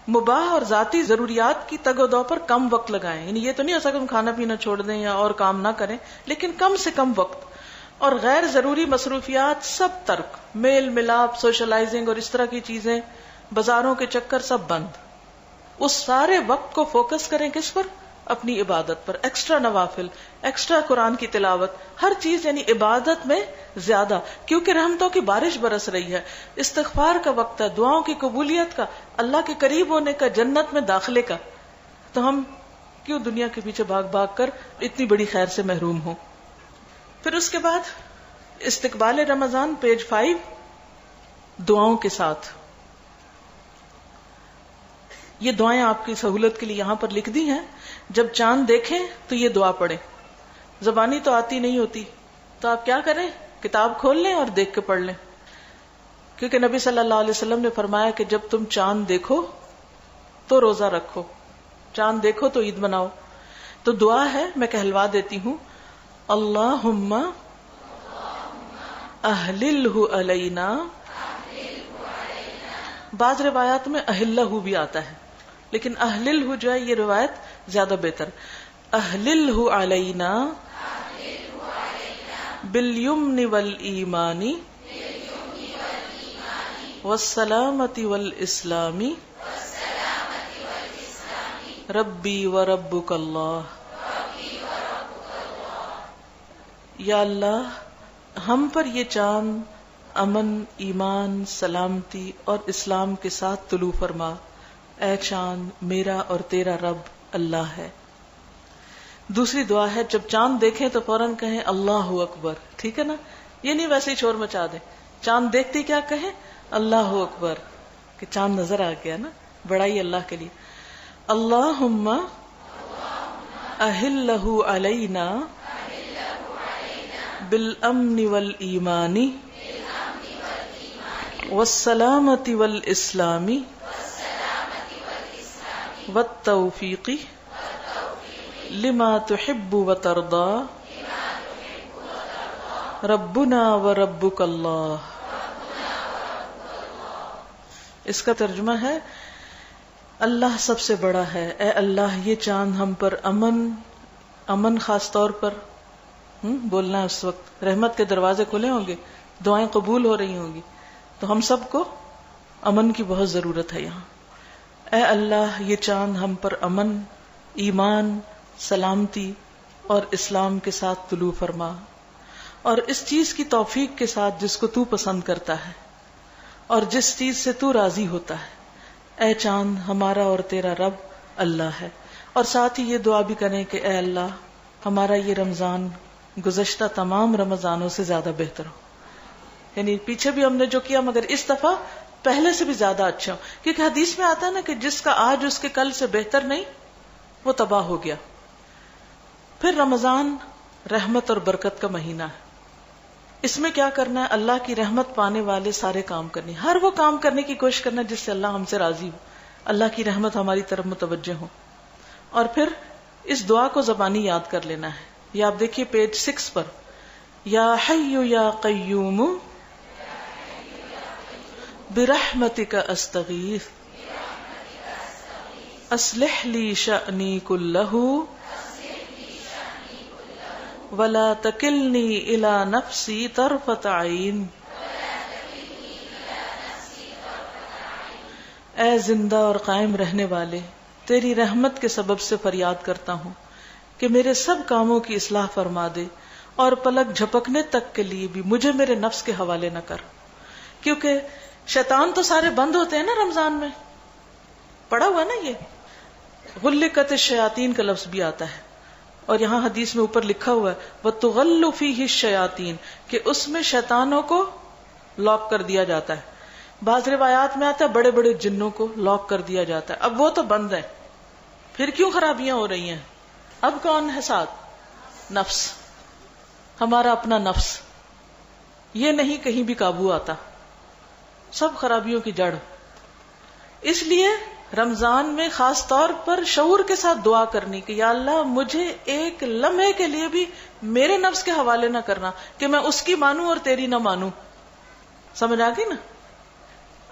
مباح اور ذاتی ضروریات کی تگ و دو پر کم وقت لگائیں. یعنی یہ تو نہیں ہو سکتا ہم کھانا پینا چھوڑ دیں یا اور کام نہ کریں، لیکن کم سے کم وقت. اور غیر ضروری مصروفیات سب ترک، میل ملاپ، سوشلائزنگ اور اس طرح کی چیزیں، بازاروں کے چکر سب بند. اس سارے وقت کو فوکس کریں کس پر؟ اپنی عبادت پر. ایکسٹرا نوافل، ایکسٹرا قرآن کی تلاوت، ہر چیز یعنی عبادت میں زیادہ، کیونکہ رحمتوں کی بارش برس رہی ہے. استغفار کا وقت ہے، دعاؤں کی قبولیت کا، اللہ کے قریب ہونے کا، جنت میں داخلے کا. تو ہم کیوں دنیا کے پیچھے بھاگ بھاگ کر اتنی بڑی خیر سے محروم ہوں. پھر اس کے بعد استقبال رمضان، پیج 5، دعاؤں کے ساتھ. یہ دعائیں آپ کی سہولت کے لیے یہاں پر لکھ دی ہیں. جب چاند دیکھیں تو یہ دعا پڑھیں. زبانی تو آتی نہیں ہوتی تو آپ کیا کریں، کتاب کھول لیں اور دیکھ کے پڑھ لیں. کیونکہ نبی صلی اللہ علیہ وسلم نے فرمایا کہ جب تم چاند دیکھو تو روزہ رکھو، چاند دیکھو تو عید مناؤ. تو دعا ہے، میں کہلوا دیتی ہوں. اللہم اہللہ علینا، بعض روایات میں اہلہ بھی آتا ہے لیکن اہللہ جو ہے یہ روایت زیادہ بہتر. اہللہ علینا بالیمن والایمان والسلامۃ والاسلام ربی وربک اللہ. یا اللہ ہم پر یہ چاند امن، ایمان، سلامتی اور اسلام کے ساتھ طلوع فرما. اے چاند میرا اور تیرا رب اللہ ہے. دوسری دعا ہے، جب چاند دیکھیں تو فوراً کہیں اللہ اکبر. ٹھیک ہے نا، یہ نہیں ویسے ہی شور مچا دیں. چاند دیکھتی کیا کہیں؟ اللہ اکبر، کہ چاند نظر آ گیا نا، بڑائی اللہ کے لیے. اللہم اہلہ علینا بالامن والایمان والسلامۃ والاسلام والتوفیق لما تحب وترضى ربنا وربک اللہ. اس کا ترجمہ ہے، اللہ سب سے بڑا ہے. اے اللہ یہ چاند ہم پر امن خاص طور پر بولنا ہے. اس وقت رحمت کے دروازے کھلے ہوں گے، دعائیں قبول ہو رہی ہوں گی، تو ہم سب کو امن کی بہت ضرورت ہے یہاں. اے اللہ یہ چاند ہم پر امن، ایمان، سلامتی اور اسلام کے ساتھ طلوع فرما، اور اس چیز کی توفیق کے ساتھ جس کو تو پسند کرتا ہے اور جس چیز سے تو راضی ہوتا ہے. اے چاند ہمارا اور تیرا رب اللہ ہے. اور ساتھ ہی یہ دعا بھی کریں کہ اے اللہ ہمارا یہ رمضان گزشتہ تمام رمضانوں سے زیادہ بہتر ہو. یعنی پیچھے بھی ہم نے جو کیا مگر اس دفعہ پہلے سے بھی زیادہ اچھا ہو. کیونکہ حدیث میں آتا ہے نا کہ جس کا آج اس کے کل سے بہتر نہیں وہ تباہ ہو گیا. پھر رمضان رحمت اور برکت کا مہینہ ہے. اس میں کیا کرنا ہے؟ اللہ کی رحمت پانے والے سارے کام کرنے, ہر وہ کام کرنے کی کوشش کرنا جس سے اللہ ہم سے راضی ہو, اللہ کی رحمت ہماری طرف متوجہ ہو. اور پھر اس دعا کو زبانی یاد کر لینا ہے. یہ آپ دیکھیے پیج 6 پر, یا حی یا قیوم برحمتک استغیث اصلح لی شأنی کلہ ولا تکلنی الی نفسی طرفۃ عین. اے زندہ اور قائم رہنے والے, تیری رحمت کے سبب سے فریاد کرتا ہوں کہ میرے سب کاموں کی اصلاح فرما دے, اور پلک جھپکنے تک کے لیے بھی مجھے میرے نفس کے حوالے نہ کر. کیونکہ شیطان تو سارے بند ہوتے ہیں نا رمضان میں, پڑھا ہوا نا یہ غلقت الشیاطین کا لفظ بھی آتا ہے, اور یہاں حدیث میں اوپر لکھا ہوا ہے وَتُغَلُّ فِيهِ الشَّيَاطِينَ کہ اس میں شیطانوں کو لاک کر دیا جاتا ہے. بعض روایات میں آتا ہے بڑے بڑے جنوں کو لاک کر دیا جاتا ہے. اب وہ تو بند ہے, پھر کیوں خرابیاں ہو رہی ہیں؟ اب کون ہے ساتھ؟ نفس, ہمارا اپنا نفس. یہ نہیں کہیں بھی قابو آتا, سب خرابیوں کی جڑ. اس لیے رمضان میں خاص طور پر شعور کے ساتھ دعا کرنی کہ یا اللہ مجھے ایک لمحے کے لیے بھی میرے نفس کے حوالے نہ کرنا کہ میں اس کی مانوں اور تیری نہ مانوں. سمجھ آ گئی نا؟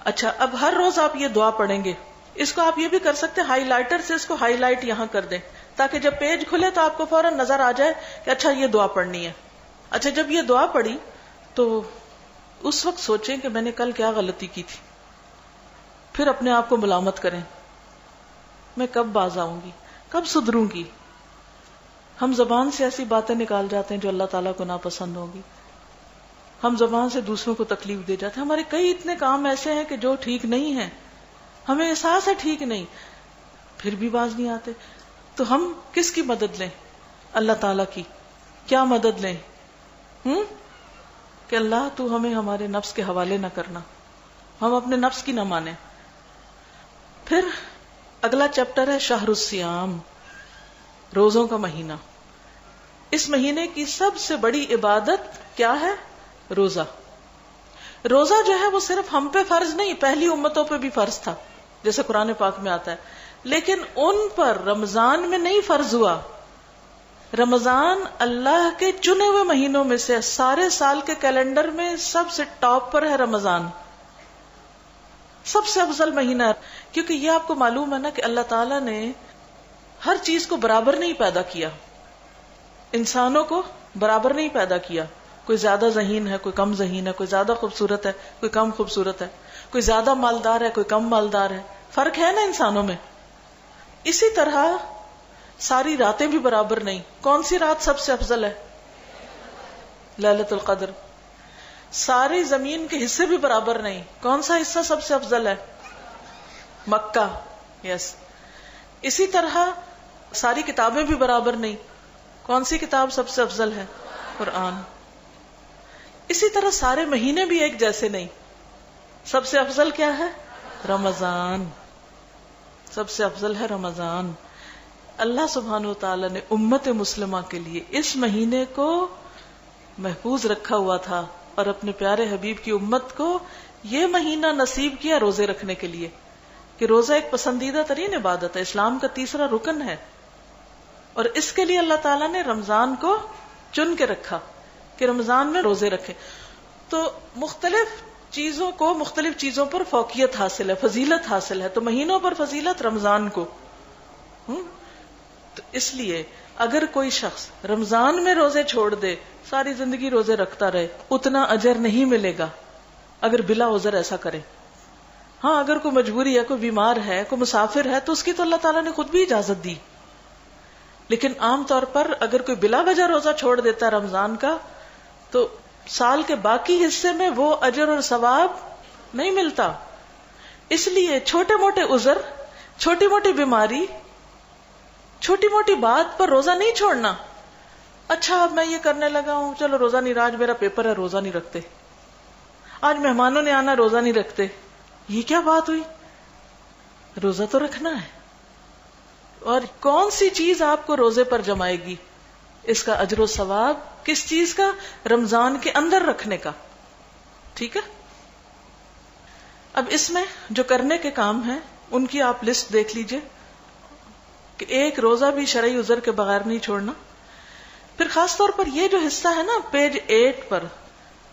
اچھا, اب ہر روز آپ یہ دعا پڑھیں گے. اس کو آپ یہ بھی کر سکتے ہیں, ہائی لائٹر سے اس کو ہائی لائٹ یہاں کر دیں تاکہ جب پیج کھلے تو آپ کو فوراً نظر آ جائے کہ اچھا یہ دعا پڑھنی ہے. اچھا, جب یہ دعا پڑھی تو اس وقت سوچیں کہ میں نے کل کیا غلطی کی تھی, پھر اپنے آپ کو ملامت کریں, میں کب باز آؤں گی, کب سدھروں گی. ہم زبان سے ایسی باتیں نکال جاتے ہیں جو اللہ تعالیٰ کو ناپسند ہوگی, ہم زبان سے دوسروں کو تکلیف دے جاتے ہیں. ہمارے کئی اتنے کام ایسے ہیں کہ جو ٹھیک نہیں ہیں, ہمیں احساس ہے ٹھیک نہیں, پھر بھی باز نہیں آتے. تو ہم کس کی مدد لیں؟ اللہ تعالیٰ کی. کیا مدد لیں؟ کہ اللہ تو ہمیں ہمارے نفس کے حوالے نہ کرنا, ہم اپنے نفس کی نہ مانیں. پھر اگلا چیپٹر ہے شہر الصیام, روزوں کا مہینہ. اس مہینے کی سب سے بڑی عبادت کیا ہے؟ روزہ. روزہ جو ہے وہ صرف ہم پہ فرض نہیں, پہلی امتوں پہ بھی فرض تھا جیسے قرآن پاک میں آتا ہے, لیکن ان پر رمضان میں نہیں فرض ہوا. رمضان اللہ کے چنے ہوئے مہینوں میں سے, سارے سال کے کیلنڈر میں سب سے ٹاپ پر ہے رمضان, سب سے افضل مہینہ ہے. کیونکہ یہ آپ کو معلوم ہے نا کہ اللہ تعالیٰ نے ہر چیز کو برابر نہیں پیدا کیا, انسانوں کو برابر نہیں پیدا کیا. کوئی زیادہ ذہین ہے, کوئی کم ذہین ہے, کوئی زیادہ خوبصورت ہے, کوئی کم خوبصورت ہے, کوئی زیادہ مالدار ہے, کوئی کم مالدار ہے. فرق ہے نا انسانوں میں. اسی طرح ساری راتیں بھی برابر نہیں. کون سی رات سب سے افضل ہے؟ لیلۃ القدر. ساری زمین کے حصے بھی برابر نہیں. کون سا حصہ سب سے افضل ہے؟ مکہ. یس. اسی طرح ساری کتابیں بھی برابر نہیں. کون سی کتاب سب سے افضل ہے؟ قرآن. اسی طرح سارے مہینے بھی ایک جیسے نہیں. سب سے افضل کیا ہے؟ رمضان. سب سے افضل ہے رمضان. اللہ سبحانہ وتعالی نے امت مسلمہ کے لیے اس مہینے کو محفوظ رکھا ہوا تھا, اور اپنے پیارے حبیب کی امت کو یہ مہینہ نصیب کیا روزے رکھنے کے لیے, کہ روزہ ایک پسندیدہ ترین عبادت ہے, اسلام کا تیسرا رکن ہے. اور اس کے لیے اللہ تعالیٰ نے رمضان کو چن کے رکھا کہ رمضان میں روزے رکھے. تو مختلف چیزوں کو مختلف چیزوں پر فوقیت حاصل ہے, فضیلت حاصل ہے. تو مہینوں پر فضیلت رمضان کو. تو اس لیے اگر کوئی شخص رمضان میں روزے چھوڑ دے, ساری زندگی روزے رکھتا رہے, اتنا اجر نہیں ملے گا اگر بلا عذر ایسا کرے. ہاں, اگر کوئی مجبوری ہے, کوئی بیمار ہے, کوئی مسافر ہے, تو اس کی تو اللہ تعالیٰ نے خود بھی اجازت دی. لیکن عام طور پر اگر کوئی بلا وجہ روزہ چھوڑ دیتا ہے رمضان کا, تو سال کے باقی حصے میں وہ اجر اور ثواب نہیں ملتا. اس لیے چھوٹے موٹے عذر, چھوٹی موٹی بیماری, چھوٹی موٹی بات پر روزہ نہیں چھوڑنا. اچھا اب میں یہ کرنے لگا ہوں, چلو روزہ نہیں, آج میرا پیپر ہے, روزہ نہیں رکھتے. آج مہمانوں نے آنا روزہ نہیں رکھتے، یہ کیا بات ہوئی؟ روزہ تو رکھنا ہے. اور کون سی چیز آپ کو روزے پر جمائے گی؟ اس کا اجر و ثواب کس چیز کا؟ رمضان کے اندر رکھنے کا. ٹھیک ہے. اب اس میں جو کرنے کے کام ہیں ان کی آپ لسٹ دیکھ لیجئے کہ ایک روزہ بھی شرعی عذر کے بغیر نہیں چھوڑنا. پھر خاص طور پر یہ جو حصہ ہے نا پیج 8 پر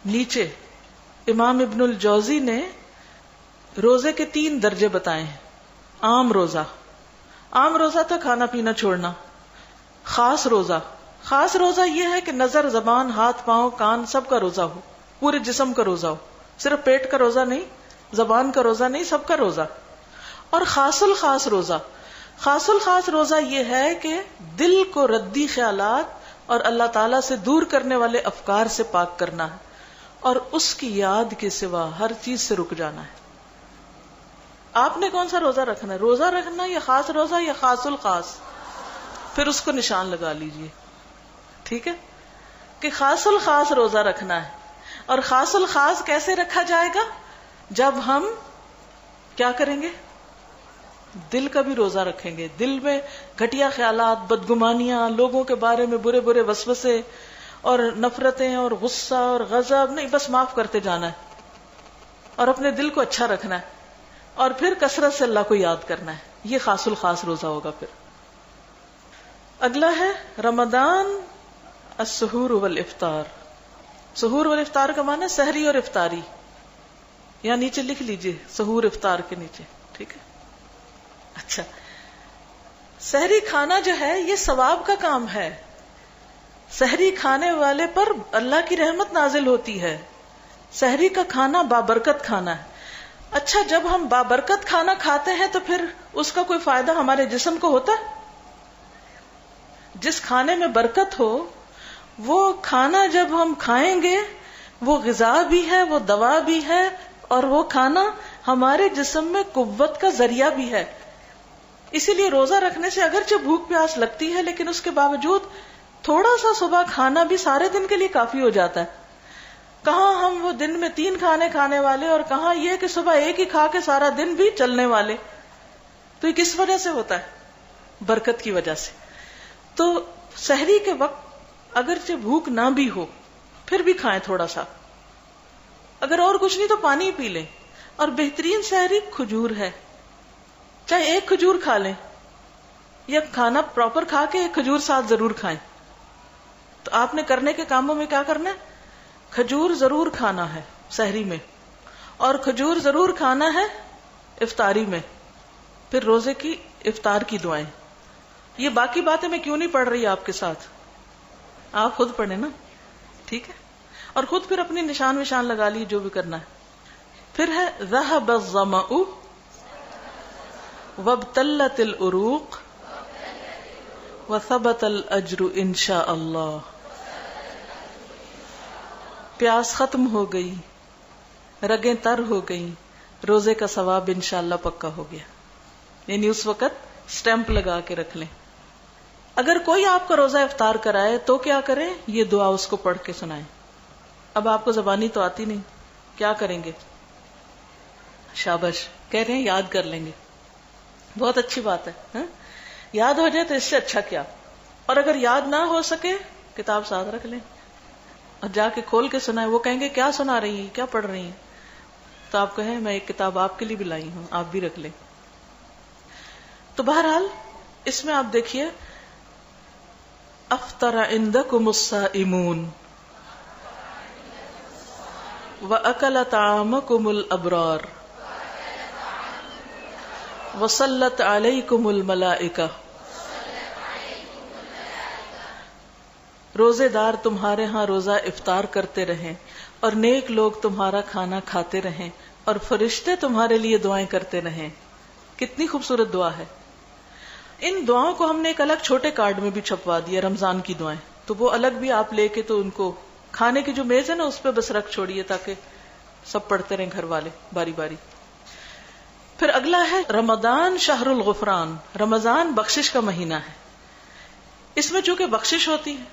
نیچے، امام ابن الجوزی نے روزے کے 3 درجے بتائے ہیں. عام روزہ تھا کھانا پینا چھوڑنا. خاص روزہ یہ ہے کہ نظر، زبان، ہاتھ، پاؤں، کان سب کا روزہ ہو، پورے جسم کا روزہ ہو، صرف پیٹ کا روزہ نہیں، زبان کا روزہ نہیں، سب کا روزہ. اور خاص الخاص روزہ یہ ہے کہ دل کو ردی خیالات اور اللہ تعالی سے دور کرنے والے افکار سے پاک کرنا ہے، اور اس کی یاد کے سوا ہر چیز سے رک جانا ہے. آپ نے کون سا روزہ رکھنا ہے؟ روزہ رکھنا یا خاص روزہ یا خاص الخاص؟ پھر اس کو نشان لگا لیجئے. ٹھیک ہے کہ خاص الخاص روزہ رکھنا ہے. اور خاص الخاص کیسے رکھا جائے گا؟ جب ہم کیا کریں گے؟ دل کا بھی روزہ رکھیں گے. دل میں گھٹیا خیالات، بدگمانیاں، لوگوں کے بارے میں برے برے وسوسے اور نفرتیں اور غصہ اور غضب نہیں، بس معاف کرتے جانا ہے اور اپنے دل کو اچھا رکھنا ہے، اور پھر کثرت سے اللہ کو یاد کرنا ہے. یہ خاص الخاص روزہ ہوگا. پھر اگلا ہے رمضان السحور والافطار. سحور والافطار کا معنی سحری اور افطاری. یہاں نیچے لکھ لیجئے سحور افطار کے نیچے. ٹھیک ہے. اچھا، سحری کھانا جو ہے یہ ثواب کا کام ہے. سحری کھانے والے پر اللہ کی رحمت نازل ہوتی ہے. سحری کا کھانا بابرکت کھانا ہے. اچھا، جب ہم بابرکت کھانا کھاتے ہیں تو پھر اس کا کوئی فائدہ ہمارے جسم کو ہوتا ہے؟ جس کھانے میں برکت ہو وہ کھانا جب ہم کھائیں گے وہ غذا بھی ہے، وہ دوا بھی ہے، اور وہ کھانا ہمارے جسم میں قوت کا ذریعہ بھی ہے. اسی لیے روزہ رکھنے سے اگرچہ بھوک پیاس لگتی ہے لیکن اس کے باوجود تھوڑا سا صبح کھانا بھی سارے دن کے لیے کافی ہو جاتا ہے. کہاں ہم وہ دن میں 3 کھانے کھانے والے، اور کہاں یہ کہ صبح ایک ہی کھا کے سارا دن بھی چلنے والے. تو یہ کس وجہ سے ہوتا ہے؟ برکت کی وجہ سے. تو سحری کے وقت اگرچہ بھوک نہ بھی ہو پھر بھی کھائیں تھوڑا سا. اگر اور کچھ نہیں تو پانی پی لیں. اور بہترین سحری کھجور ہے. چاہے ایک کھجور کھا لیں یا کھانا پراپر کھا کے ایک کھجور ساتھ ضرور کھائیں. تو آپ نے کرنے کے کاموں میں کیا کرنا ہے؟ کھجور ضرور کھانا ہے سحری میں، اور کھجور ضرور کھانا ہے افطاری میں. پھر روزے کی افطار کی دعائیں. یہ باقی باتیں میں کیوں نہیں پڑھ رہی آپ کے ساتھ، آپ خود پڑھیں نا. ٹھیک ہے. اور خود پھر اپنی نشان وشان لگا لی جو بھی کرنا ہے. پھر ہے ذهب الظمأ وابتلت العروق وثبت الاجر انشاء اللہ. پیاس ختم ہو گئی، رگیں تر ہو گئی، روزے کا ثواب انشاءاللہ پکا ہو گیا. یعنی اس وقت سٹیمپ لگا کے رکھ لیں. اگر کوئی آپ کا روزہ افطار کرائے تو کیا کریں؟ یہ دعا اس کو پڑھ کے سنائیں. اب آپ کو زبانی تو آتی نہیں، کیا کریں گے؟ شاباش، کہہ رہے ہیں یاد کر لیں گے. بہت اچھی بات ہے. ہاں؟ یاد ہو جائے تو اس سے اچھا کیا. اور اگر یاد نہ ہو سکے کتاب ساتھ رکھ لیں اور جا کے کھول کے سنائیں. وہ کہیں گے کیا سنا رہی ہیں، کیا پڑھ رہی ہیں؟ تو آپ کہیں میں ایک کتاب آپ کے لیے بھی لائی ہوں، آپ بھی رکھ لیں. تو بہرحال اس میں آپ دیکھیے افطر عندکم الصائمون وَأَكَلَ طَعَامَكُمُ الْأَبْرَارُ وَصَلَّتْ عَلَيْكُمُ الْمَلَائِكَةُ. روزے دار تمہارے ہاں روزہ افطار کرتے رہیں اور نیک لوگ تمہارا کھانا کھاتے رہیں اور فرشتے تمہارے لیے دعائیں کرتے رہیں. کتنی خوبصورت دعا ہے. ان دعاؤں کو ہم نے ایک الگ چھوٹے کارڈ میں بھی چھپوا دیا، رمضان کی دعائیں. تو وہ الگ بھی آپ لے کے تو ان کو کھانے کی جو میز ہے نا اس پہ بس رکھ چھوڑیے تاکہ سب پڑھتے رہیں گھر والے باری باری. پھر اگلا ہے رمضان شہر الغفران. رمضان بخشش کا مہینہ ہے. اس میں چونکہ بخشش ہوتی ہے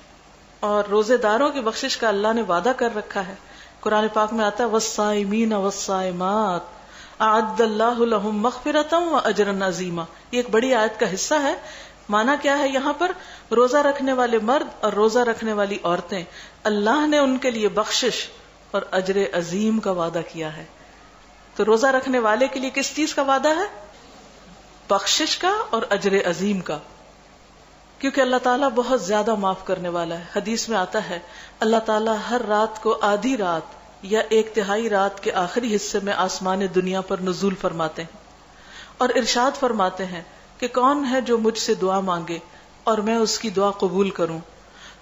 اور روزے داروں کی بخشش کا اللہ نے وعدہ کر رکھا ہے، قرآن پاک میں آتا ہے والصائمین والصائمات اعد اللہ لہم مغفرۃ واجرا عظیما. یہ ایک بڑی آیت کا حصہ ہے. معنی کیا ہے یہاں پر؟ روزہ رکھنے والے مرد اور روزہ رکھنے والی عورتیں، اللہ نے ان کے لیے بخشش اور اجر عظیم کا وعدہ کیا ہے. تو روزہ رکھنے والے کے لیے کس چیز کا وعدہ ہے؟ بخشش کا اور اجر عظیم کا، کیونکہ اللہ تعالیٰ بہت زیادہ معاف کرنے والا ہے. حدیث میں آتا ہے اللہ تعالیٰ ہر رات کو آدھی رات یا 1/3 رات کے آخری حصے میں آسمان دنیا پر نزول فرماتے ہیں اور ارشاد فرماتے ہیں کہ کون ہے جو مجھ سے دعا مانگے اور میں اس کی دعا قبول کروں،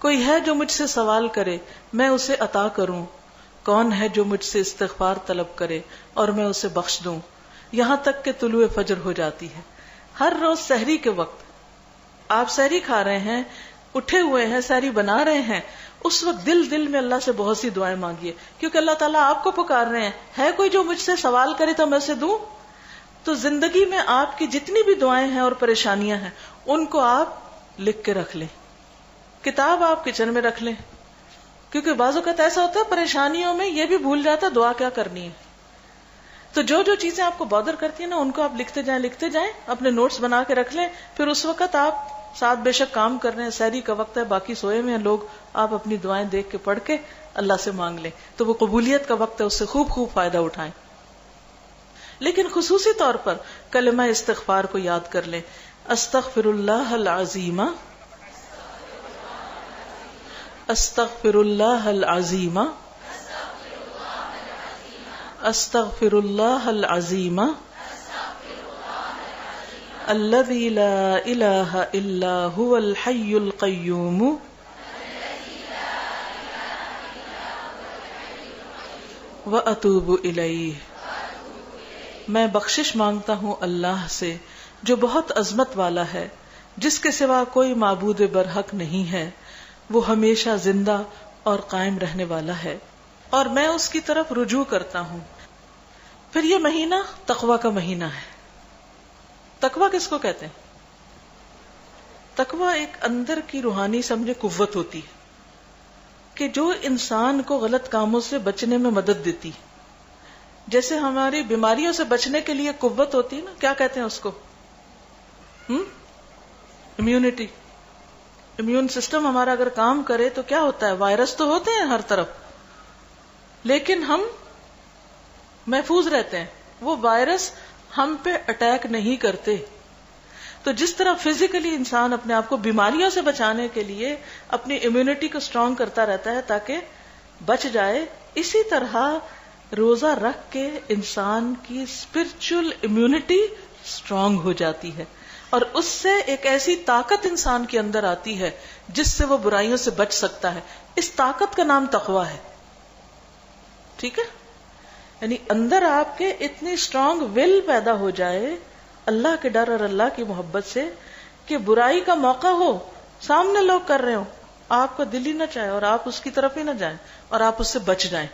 کوئی ہے جو مجھ سے سوال کرے میں اسے عطا کروں، کون ہے جو مجھ سے استغفار طلب کرے اور میں اسے بخش دوں، یہاں تک کہ طلوع فجر ہو جاتی ہے. ہر روز سحری کے وقت آپ سحری کھا رہے ہیں، اٹھے ہوئے ہیں، سحری بنا رہے ہیں، اس وقت دل میں اللہ سے بہت سی دعائیں مانگیے، کیونکہ اللہ تعالیٰ آپ کو پکار رہے ہیں ہے کوئی جو مجھ سے سوال کرے تو میں اسے دوں. تو زندگی میں آپ کی جتنی بھی دعائیں ہیں اور پریشانیاں ہیں ان کو آپ لکھ کے رکھ لیں، کتاب آپ کچن میں رکھ لیں، کیونکہ بعض اوقات ایسا ہوتا ہے پریشانیوں میں یہ بھی بھول جاتا ہے دعا کیا کرنی ہے. تو جو چیزیں آپ کو بادر کرتی ہیں نا ان کو آپ لکھتے جائیں، اپنے نوٹس بنا کے رکھ لیں. پھر اس وقت آپ ساتھ بے شک کام کر رہے ہیں، سحری کا وقت ہے، باقی سوئے ہوئے ہیں لوگ، آپ اپنی دعائیں دیکھ کے پڑھ کے اللہ سے مانگ لیں. تو وہ قبولیت کا وقت ہے، اس سے خوب فائدہ اٹھائیں. لیکن خصوصی طور پر کلمہ استغفار کو یاد کر لیں. استغفر اللہ العظیم، استغفر اللہ العظیم، استغفر اللہ العظیم الذی لا الہ الا هو الحی القیوم واتوب الیہ. میں بخشش مانگتا ہوں اللہ سے جو بہت عظمت والا ہے، جس کے سوا کوئی معبود برحق نہیں ہے، وہ ہمیشہ زندہ اور قائم رہنے والا ہے، اور میں اس کی طرف رجوع کرتا ہوں. پھر یہ مہینہ تقوی کا مہینہ ہے. تقوی کس کو کہتے ہیں؟ تقوی ایک اندر کی روحانی سمجھے قوت ہوتی ہے کہ جو انسان کو غلط کاموں سے بچنے میں مدد دیتی. جیسے ہماری بیماریوں سے بچنے کے لیے قوت ہوتی ہے نا، کیا کہتے ہیں اس کو؟ امیونٹی. امیون سسٹم ہمارا اگر کام کرے تو کیا ہوتا ہے؟ وائرس تو ہوتے ہیں ہر طرف لیکن ہم محفوظ رہتے ہیں، وہ وائرس ہم پہ اٹیک نہیں کرتے. تو جس طرح فزیکلی انسان اپنے آپ کو بیماریوں سے بچانے کے لیے اپنی امیونٹی کو اسٹرانگ کرتا رہتا ہے تاکہ بچ جائے، اسی طرح روزہ رکھ کے انسان کی اسپرچل امیونٹی اسٹرانگ ہو جاتی ہے اور اس سے ایک ایسی طاقت انسان کے اندر آتی ہے جس سے وہ برائیوں سے بچ سکتا ہے. اس طاقت کا نام تقویٰ ہے. ٹھیک ہے، یعنی اندر آپ کے اتنی اسٹرانگ ول پیدا ہو جائے اللہ کے ڈر اور اللہ کی محبت سے کہ برائی کا موقع ہو، سامنے لوگ کر رہے ہو، آپ کا دل ہی نہ چاہے اور آپ اس کی طرف ہی نہ جائیں اور آپ اس سے بچ جائیں.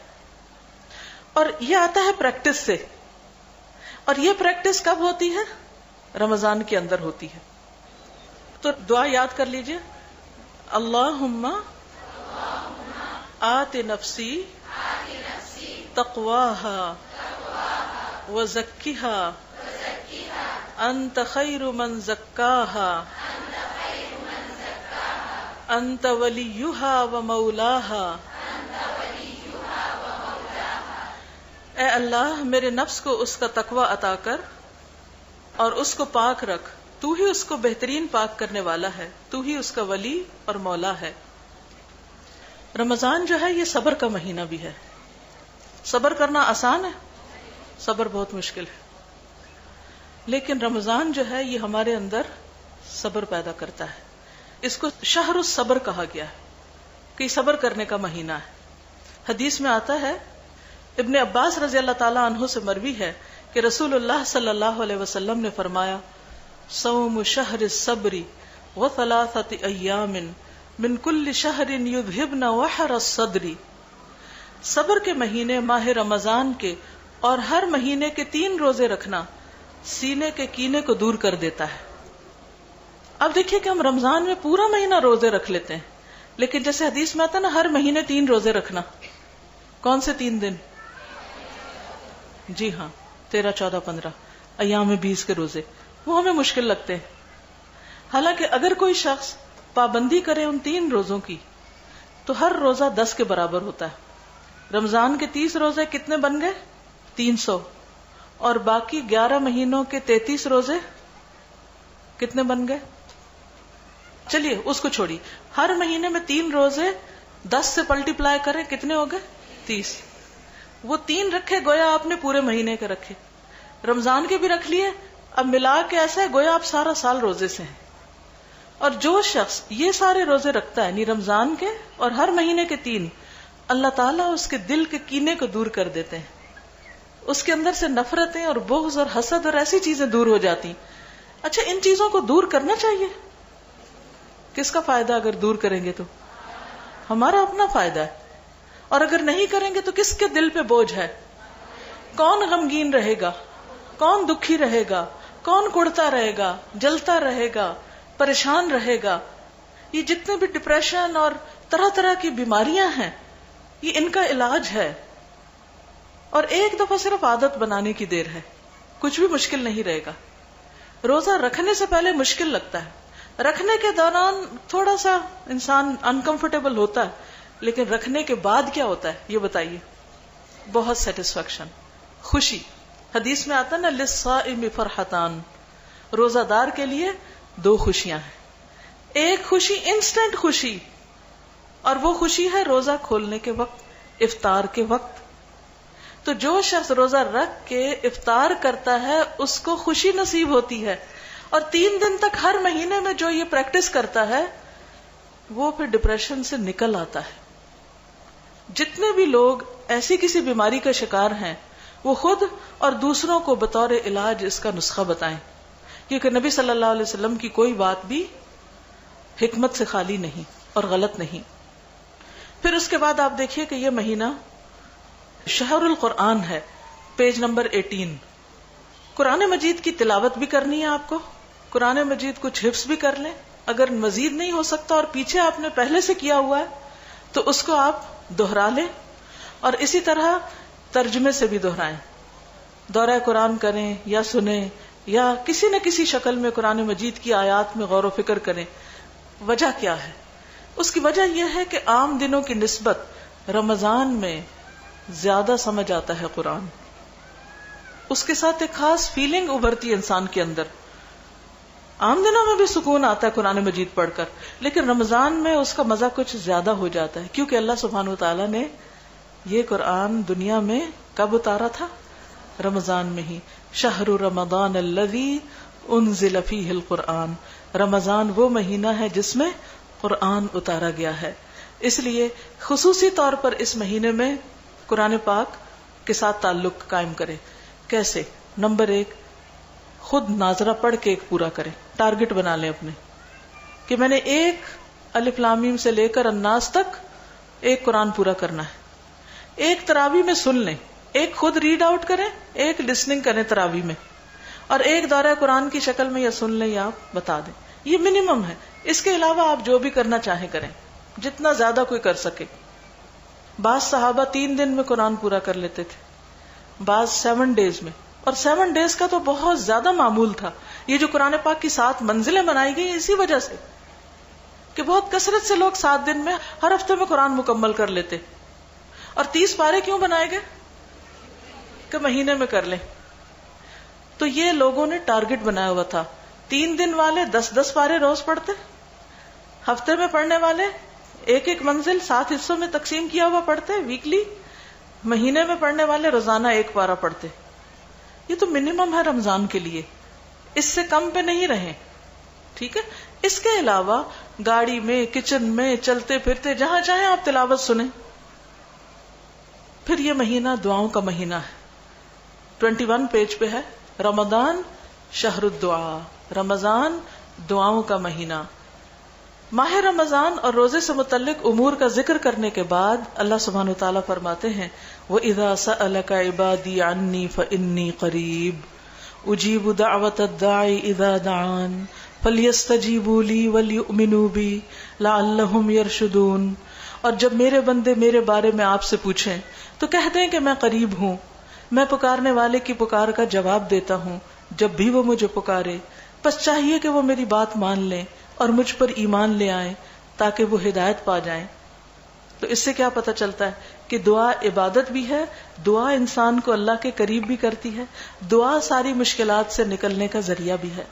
اور یہ آتا ہے پریکٹس سے، اور یہ پریکٹس کب ہوتی ہے؟ رمضان کے اندر ہوتی ہے. تو دعا یاد کر لیجئے، اللہم آت نفسی تقواہا وزکیہا انت خیر من زکاہا انت ولیہا ومولاہا. اے اللہ میرے نفس کو اس کا تقوی عطا کر اور اس کو پاک رکھ، تو ہی اس کو بہترین پاک کرنے والا ہے، تو ہی اس کا ولی اور مولا ہے. رمضان جو ہے یہ صبر کا مہینہ بھی ہے. صبر کرنا آسان ہے؟ صبر بہت مشکل ہے. لیکن رمضان جو ہے یہ ہمارے اندر صبر پیدا کرتا ہے. اس کو شہر الصبر کہا گیا ہے کہ صبر کرنے کا مہینہ ہے. حدیث میں آتا ہے، ابن عباس رضی اللہ تعالیٰ عنہ سے مروی ہے کہ رسول اللہ صلی اللہ علیہ وسلم نے فرمایا، صوم شہر الصبر وثلاثۃ ایام من کل شہر یذہبن وحر الصدر. صبر کے مہینے ماہ رمضان کے اور ہر مہینے کے 3 روزے رکھنا سینے کے کینے کو دور کر دیتا ہے. اب دیکھیے کہ ہم رمضان میں پورا مہینہ روزے رکھ لیتے ہیں، لیکن جیسے حدیث میں آتا ہے نا ہر مہینے 3 روزے رکھنا، کون سے 3 دن؟ جی ہاں، 13، 14، 15 ایام 20 کے روزے، وہ ہمیں مشکل لگتے ہیں۔ حالانکہ اگر کوئی شخص پابندی کرے ان 3 روزوں کی تو ہر روزہ 10 کے برابر ہوتا ہے۔ رمضان کے 30 روزے کتنے بن گئے؟ 300، اور باقی 11 مہینوں کے 33 روزے کتنے بن گئے؟ چلیے اس کو چھوڑی، ہر مہینے میں 3 روزے 10 سے ملٹی پلائی کریں، کتنے ہو گئے؟ 30۔ وہ 3 رکھے گویا آپ نے پورے مہینے کے رکھے، رمضان کے بھی رکھ لیے، اب ملا کے ایسا ہے گویا آپ سارا سال روزے سے ہیں۔ اور جو شخص یہ سارے روزے رکھتا ہے، یعنی رمضان کے اور ہر مہینے کے 3، اللہ تعالیٰ اس کے دل کے کینے کو دور کر دیتے ہیں، اس کے اندر سے نفرتیں اور بغض اور حسد اور ایسی چیزیں دور ہو جاتی۔ اچھا، ان چیزوں کو دور کرنا چاہیے، کس کا فائدہ؟ اگر دور کریں گے تو ہمارا اپنا فائدہ ہے، اور اگر نہیں کریں گے تو کس کے دل پہ بوجھ ہے؟ کون غمگین رہے گا؟ کون دکھی رہے گا؟ کون کڑتا رہے گا، جلتا رہے گا، پریشان رہے گا؟ یہ جتنے بھی ڈپریشن اور طرح طرح کی بیماریاں ہیں، یہ ان کا علاج ہے، اور ایک دفعہ صرف عادت بنانے کی دیر ہے، کچھ بھی مشکل نہیں رہے گا۔ روزہ رکھنے سے پہلے مشکل لگتا ہے، رکھنے کے دوران تھوڑا سا انسان انکمفرٹیبل ہوتا ہے، لیکن رکھنے کے بعد کیا ہوتا ہے یہ بتائیے؟ بہت سیٹسفیکشن، خوشی۔ حدیث میں آتا نا للصائم فرحتان، روزہ دار کے لیے 2 خوشیاں ہیں۔ ایک خوشی انسٹنٹ خوشی، اور وہ خوشی ہے روزہ کھولنے کے وقت، افطار کے وقت۔ تو جو شخص روزہ رکھ کے افطار کرتا ہے اس کو خوشی نصیب ہوتی ہے، اور 3 دن تک ہر مہینے میں جو یہ پریکٹس کرتا ہے وہ پھر ڈپریشن سے نکل آتا ہے۔ جتنے بھی لوگ ایسی کسی بیماری کا شکار ہیں وہ خود اور دوسروں کو بطور علاج اس کا نسخہ بتائیں، کیونکہ نبی صلی اللہ علیہ وسلم کی کوئی بات بھی حکمت سے خالی نہیں اور غلط نہیں۔ پھر اس کے بعد آپ دیکھیے کہ یہ مہینہ شہر القرآن ہے، پیج نمبر 18۔ قرآن مجید کی تلاوت بھی کرنی ہے آپ کو، قرآن مجید کچھ حفظ بھی کر لیں، اگر مزید نہیں ہو سکتا اور پیچھے آپ نے پہلے سے کیا ہوا ہے تو اس کو آپ دہرا لیں، اور اسی طرح ترجمے سے بھی دہرائیں، دورہ قرآن کریں یا سنیں یا کسی نہ کسی شکل میں قرآن مجید کی آیات میں غور و فکر کریں۔ وجہ کیا ہے؟ اس کی وجہ یہ ہے کہ عام دنوں کی نسبت رمضان میں زیادہ سمجھ آتا ہے قرآن، اس کے ساتھ ایک خاص فیلنگ ابھرتی ہے انسان کے اندر۔ عام دنوں میں بھی سکون آتا ہے قرآن مجید پڑھ کر، لیکن رمضان میں اس کا مزہ کچھ زیادہ ہو جاتا ہے، کیونکہ اللہ سبحانہ وتعالی نے یہ قرآن دنیا میں کب اتارا تھا؟ رمضان میں ہی۔ شہر رمضان الذی انزل فیہ القرآن، رمضان وہ مہینہ ہے جس میں قرآن اتارا گیا ہے، اس لیے خصوصی طور پر اس مہینے میں قرآن پاک کے ساتھ تعلق قائم کریں۔ کیسے؟ نمبر 1، خود ناظرہ پڑھ کے ایک پورا کریں، ٹارگٹ بنا لیں اپنے کہ میں نے ایک الف لام میم سے لے کر الناس تک ایک قرآن پورا کرنا ہے۔ ایک تراویح میں سن لیں، ایک خود ریڈ آؤٹ کریں، ایک لسننگ کریں تراویح میں، اور ایک دورہ قرآن کی شکل میں یا سن لیں یا آپ بتا دیں۔ یہ منیمم ہے، اس کے علاوہ آپ جو بھی کرنا چاہیں کریں، جتنا زیادہ کوئی کر سکے۔ بعض صحابہ 3 دن میں قرآن پورا کر لیتے تھے، بعض 7 ڈیز میں، اور 7 ڈیز کا تو بہت زیادہ معمول تھا۔ یہ جو قرآن پاک کی 7 منزلیں بنائی گئی اسی وجہ سے کہ بہت کثرت سے لوگ 7 دن میں ہر ہفتے میں قرآن مکمل کر لیتے۔ اور 30 پارے کیوں بنائے گئے؟ کہ مہینے میں کر لیں۔ تو یہ لوگوں نے ٹارگٹ بنایا ہوا تھا۔ 3 دن والے 10-10 پارے روز پڑھتے، ہفتے میں پڑھنے والے ایک ایک منزل 7 حصوں میں تقسیم کیا ہوا پڑھتے ویکلی، مہینے میں پڑھنے والے روزانہ 1 پارہ پڑھتے۔ یہ تو منیمم ہے رمضان کے لیے، اس سے کم پہ نہیں رہیں، ٹھیک ہے؟ اس کے علاوہ گاڑی میں، کچن میں، چلتے پھرتے جہاں چاہیں آپ تلاوت سنیں۔ پھر یہ مہینہ دعاؤں کا مہینہ ہے، 21 پیج پہ ہے، رمضان شہر الدعا، رمضان دعاؤں کا مہینہ۔ ماہ رمضان اور روزے سے متعلق امور کا ذکر کرنے کے بعد اللہ سبحانہ وتعالیٰ فرماتے ہیں وَإِذَا سَأَلَكَ عِبَادِي عَنِّي فَإِنِّي قَرِيبٌ أُجِيبُ دَعْوَةَ الدَّاعِ إِذَا دَعَانِ فَلْيَسْتَجِيبُوا لِي وَلْيُؤْمِنُوا بِي لَعَلَّهُمْ يَرْشُدُونَ اور جب میرے بندے میرے بارے میں آپ سے پوچھیں تو کہہ دیں کہ میں قریب ہوں، میں پکارنے والے کی پکار کا جواب دیتا ہوں جب بھی وہ مجھے پکارے. بس چاہیے کہ وہ میری بات مان لیں اور مجھ پر ایمان لے آئیں تاکہ وہ ہدایت پا جائیں. تو اس سے کیا پتہ چلتا ہے کہ دعا عبادت بھی ہے، دعا انسان کو اللہ کے قریب بھی کرتی ہے، دعا ساری مشکلات سے نکلنے کا ذریعہ بھی ہے.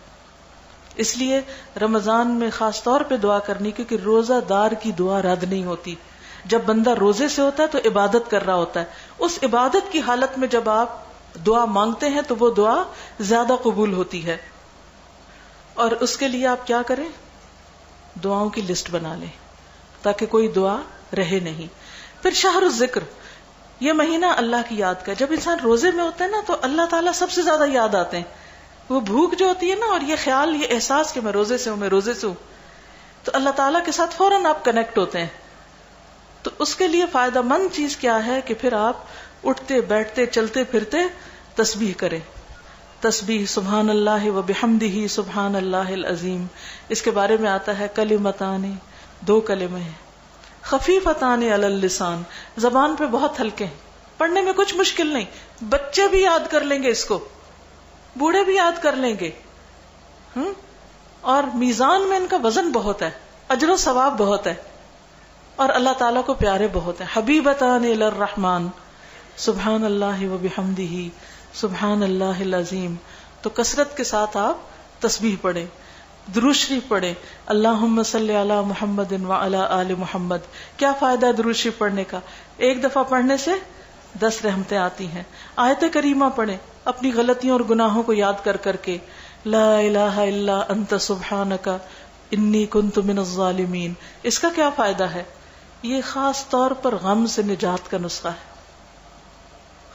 اس لیے رمضان میں خاص طور پہ دعا کرنی، کیونکہ روزہ دار کی دعا رد نہیں ہوتی. جب بندہ روزے سے ہوتا ہے تو عبادت کر رہا ہوتا ہے، اس عبادت کی حالت میں جب آپ دعا مانگتے ہیں تو وہ دعا زیادہ قبول ہوتی ہے. اور اس کے لیے آپ کیا کریں؟ دعاؤں کی لسٹ بنا لیں تاکہ کوئی دعا رہے نہیں. پھر شہر الذکر، یہ مہینہ اللہ کی یاد کا. جب انسان روزے میں ہوتا ہے نا تو اللہ تعالیٰ سب سے زیادہ یاد آتے ہیں. وہ بھوک جو ہوتی ہے نا، اور یہ خیال، یہ احساس کہ میں روزے سے ہوں، میں روزے سے ہوں، تو اللہ تعالیٰ کے ساتھ فوراً آپ کنیکٹ ہوتے ہیں. تو اس کے لیے فائدہ مند چیز کیا ہے کہ پھر آپ اٹھتے بیٹھتے چلتے پھرتے تسبیح کریں. تسبیح سبحان اللہ و بحمدہ سبحان اللہ العظیم. اس کے بارے میں آتا ہے کلمتان، 2 کلمے ہیں، خفیفتان علی اللسان، زبان پہ بہت ہلکے ہیں، پڑھنے میں کچھ مشکل نہیں، بچے بھی یاد کر لیں گے اس کو، بوڑھے بھی یاد کر لیں گے. اور میزان میں ان کا وزن بہت ہے، اجر و ثواب بہت ہے، اور اللہ تعالیٰ کو پیارے بہت ہیں. حبیبتان الی الرحمن سبحان اللہ و بحمدہ سبحان اللہ العظیم. تو کثرت کے ساتھ آپ تسبیح پڑھیں، درود شریف پڑھیں، اللہم صلی علی محمد وعلی آل محمد. کیا فائدہ ہے درود شریف پڑھنے کا؟ 1 دفعہ پڑھنے سے 10 رحمتیں آتی ہیں. آیت کریمہ پڑھیں اپنی غلطیوں اور گناہوں کو یاد کر کر کے، لا الہ الا انت سبحانک انی کنت من الظالمین. اس کا کیا فائدہ ہے؟ یہ خاص طور پر غم سے نجات کا نسخہ ہے.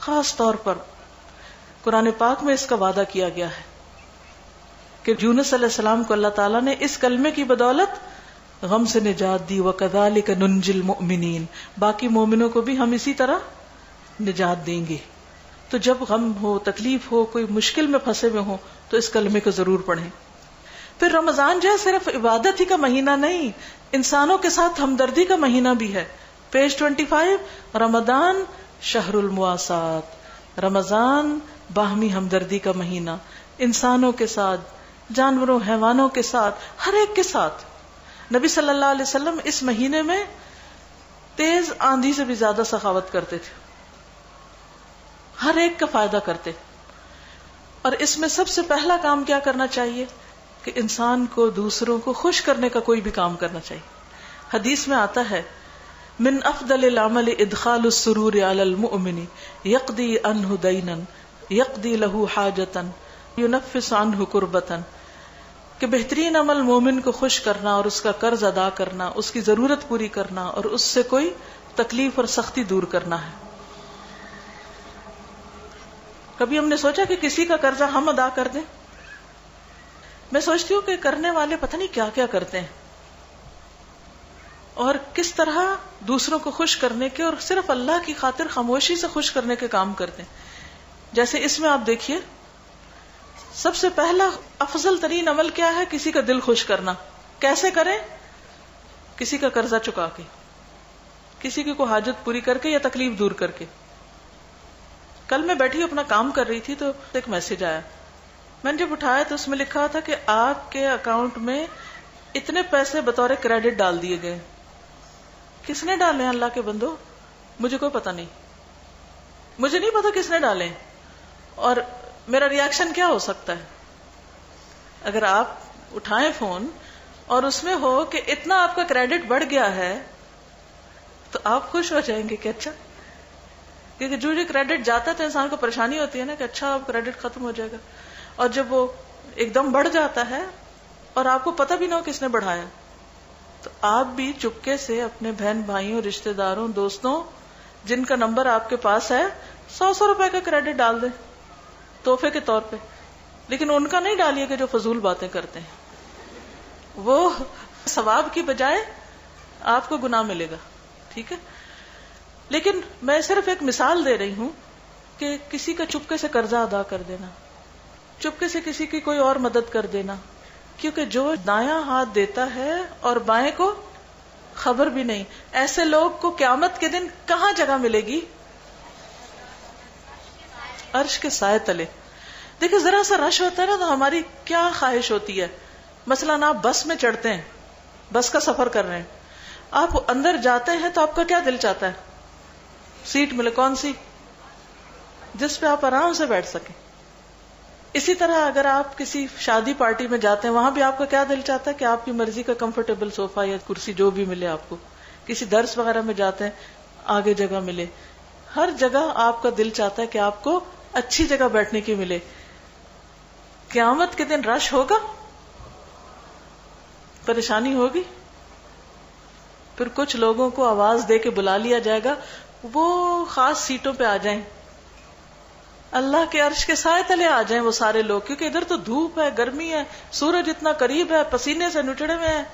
خاص طور پر قرآن پاک میں اس کا وعدہ کیا گیا ہے کہ یونس علیہ السلام کو اللہ تعالیٰ نے اس کلمے کی بدولت غم سے نجات دی. وَكَذَلِكَ نُنْجِي الْمُؤْمِنِينَ، باقی مومنوں کو بھی ہم اسی طرح نجات دیں گے. تو جب غم ہو، تکلیف ہو، کوئی مشکل میں پھنسے ہوئے ہوں تو اس کلمے کو ضرور پڑھیں. پھر رمضان جو ہے صرف عبادت ہی کا مہینہ نہیں، انسانوں کے ساتھ ہمدردی کا مہینہ بھی ہے. پیج 25، رمضان شہر المواسات، رمضان باہمی ہمدردی کا مہینہ، انسانوں کے ساتھ، جانوروں حیوانوں کے ساتھ، ہر ایک کے ساتھ. نبی صلی اللہ علیہ وسلم اس مہینے میں تیز آندھی سے بھی زیادہ سخاوت کرتے تھے، ہر ایک کا فائدہ کرتے. اور اس میں سب سے پہلا کام کیا کرنا چاہیے کہ انسان کو دوسروں کو خوش کرنے کا کوئی بھی کام کرنا چاہیے. حدیث میں آتا ہے من افضل العمل ادخال السرور علی المؤمن یقضی عنہ دینا یقضی له حاجتا ينفس عنہ کربتا، کہ بہترین عمل مومن کو خوش کرنا اور اس کا قرض ادا کرنا، اس کی ضرورت پوری کرنا اور اس سے کوئی تکلیف اور سختی دور کرنا ہے. کبھی ہم نے سوچا کہ کسی کا قرضہ ہم ادا کر دیں؟ میں سوچتی ہوں کہ کرنے والے پتہ نہیں کیا کیا کرتے ہیں اور کس طرح دوسروں کو خوش کرنے کے اور صرف اللہ کی خاطر خاموشی سے خوش کرنے کے کام کرتے ہیں. جیسے اس میں آپ دیکھیے، سب سے پہلا افضل ترین عمل کیا ہے؟ کسی کا دل خوش کرنا. کیسے کریں؟ کسی کا قرضہ چکا کے، کسی کی کوئی حاجت پوری کر کے یا تکلیف دور کر کے. کل میں بیٹھی اپنا کام کر رہی تھی تو ایک میسج آیا، میں نے جب اٹھایا تو اس میں لکھا تھا کہ آپ کے اکاؤنٹ میں اتنے پیسے بطور کریڈٹ ڈال دیے گئے. کس نے ڈالے ہیں اللہ کے بندو؟ مجھے کوئی پتہ نہیں، مجھے نہیں پتا کس نے ڈالے. اور میرا ریاکشن کیا ہو سکتا ہے؟ اگر آپ اٹھائیں فون اور اس میں ہو کہ اتنا آپ کا کریڈٹ بڑھ گیا ہے تو آپ خوش ہو جائیں گے کہ اچھا، کیونکہ جو کریڈٹ جاتا ہے تو انسان کو پریشانی ہوتی ہے نا کہ اچھا اب کریڈٹ ختم ہو جائے گا. اور جب وہ ایک دم بڑھ جاتا ہے اور آپ کو پتہ بھی نہ ہو کس نے بڑھایا، تو آپ بھی چپکے سے اپنے بہن بھائیوں، رشتہ داروں، دوستوں جن کا نمبر آپ کے پاس ہے 100 روپے کا کریڈٹ ڈال دیں تحفے کے طور پہ. لیکن ان کا نہیں ڈالیے کہ جو فضول باتیں کرتے ہیں، وہ ثواب کی بجائے آپ کو گناہ ملے گا. ٹھیک ہے، لیکن میں صرف ایک مثال دے رہی ہوں کہ کسی کا چپکے سے قرضہ ادا کر دینا، چپکے سے کسی کی کوئی اور مدد کر دینا، کیونکہ جو دایاں ہاتھ دیتا ہے اور بائیں کو خبر بھی نہیں. ایسے لوگ کو قیامت کے دن کہاں جگہ ملے گی؟ عرش کے سائے تلے. دیکھیں ذرا سا رش ہوتا ہے نا تو ہماری کیا خواہش ہوتی ہے. مثلاً آپ بس میں چڑھتے ہیں, بس کا سفر کر رہے ہیں, آپ اندر جاتے ہیں تو آپ کا کیا دل چاہتا ہے؟ سیٹ ملے. کون سی؟ جس پہ آپ آرام سے بیٹھ سکیں. اسی طرح اگر آپ کسی شادی پارٹی میں جاتے ہیں, وہاں بھی آپ کا کیا دل چاہتا ہے کہ آپ کی مرضی کا کمفرٹیبل صوفہ یا کرسی جو بھی ملے آپ کو. کسی درس وغیرہ میں جاتے ہیں, آگے جگہ ملے. ہر جگہ آپ کا دل چاہتا ہے کہ آپ کو اچھی جگہ بیٹھنے کی ملے. قیامت کے دن رش ہوگا, پریشانی ہوگی. پھر کچھ لوگوں کو آواز دے کے بلا لیا جائے گا, وہ خاص سیٹوں پہ آ جائیں, اللہ کے عرش کے سائے تلے آ جائیں وہ سارے لوگ, کیونکہ ادھر تو دھوپ ہے, گرمی ہے, سورج اتنا قریب ہے, پسینے سے نچڑے ہوئے ہیں.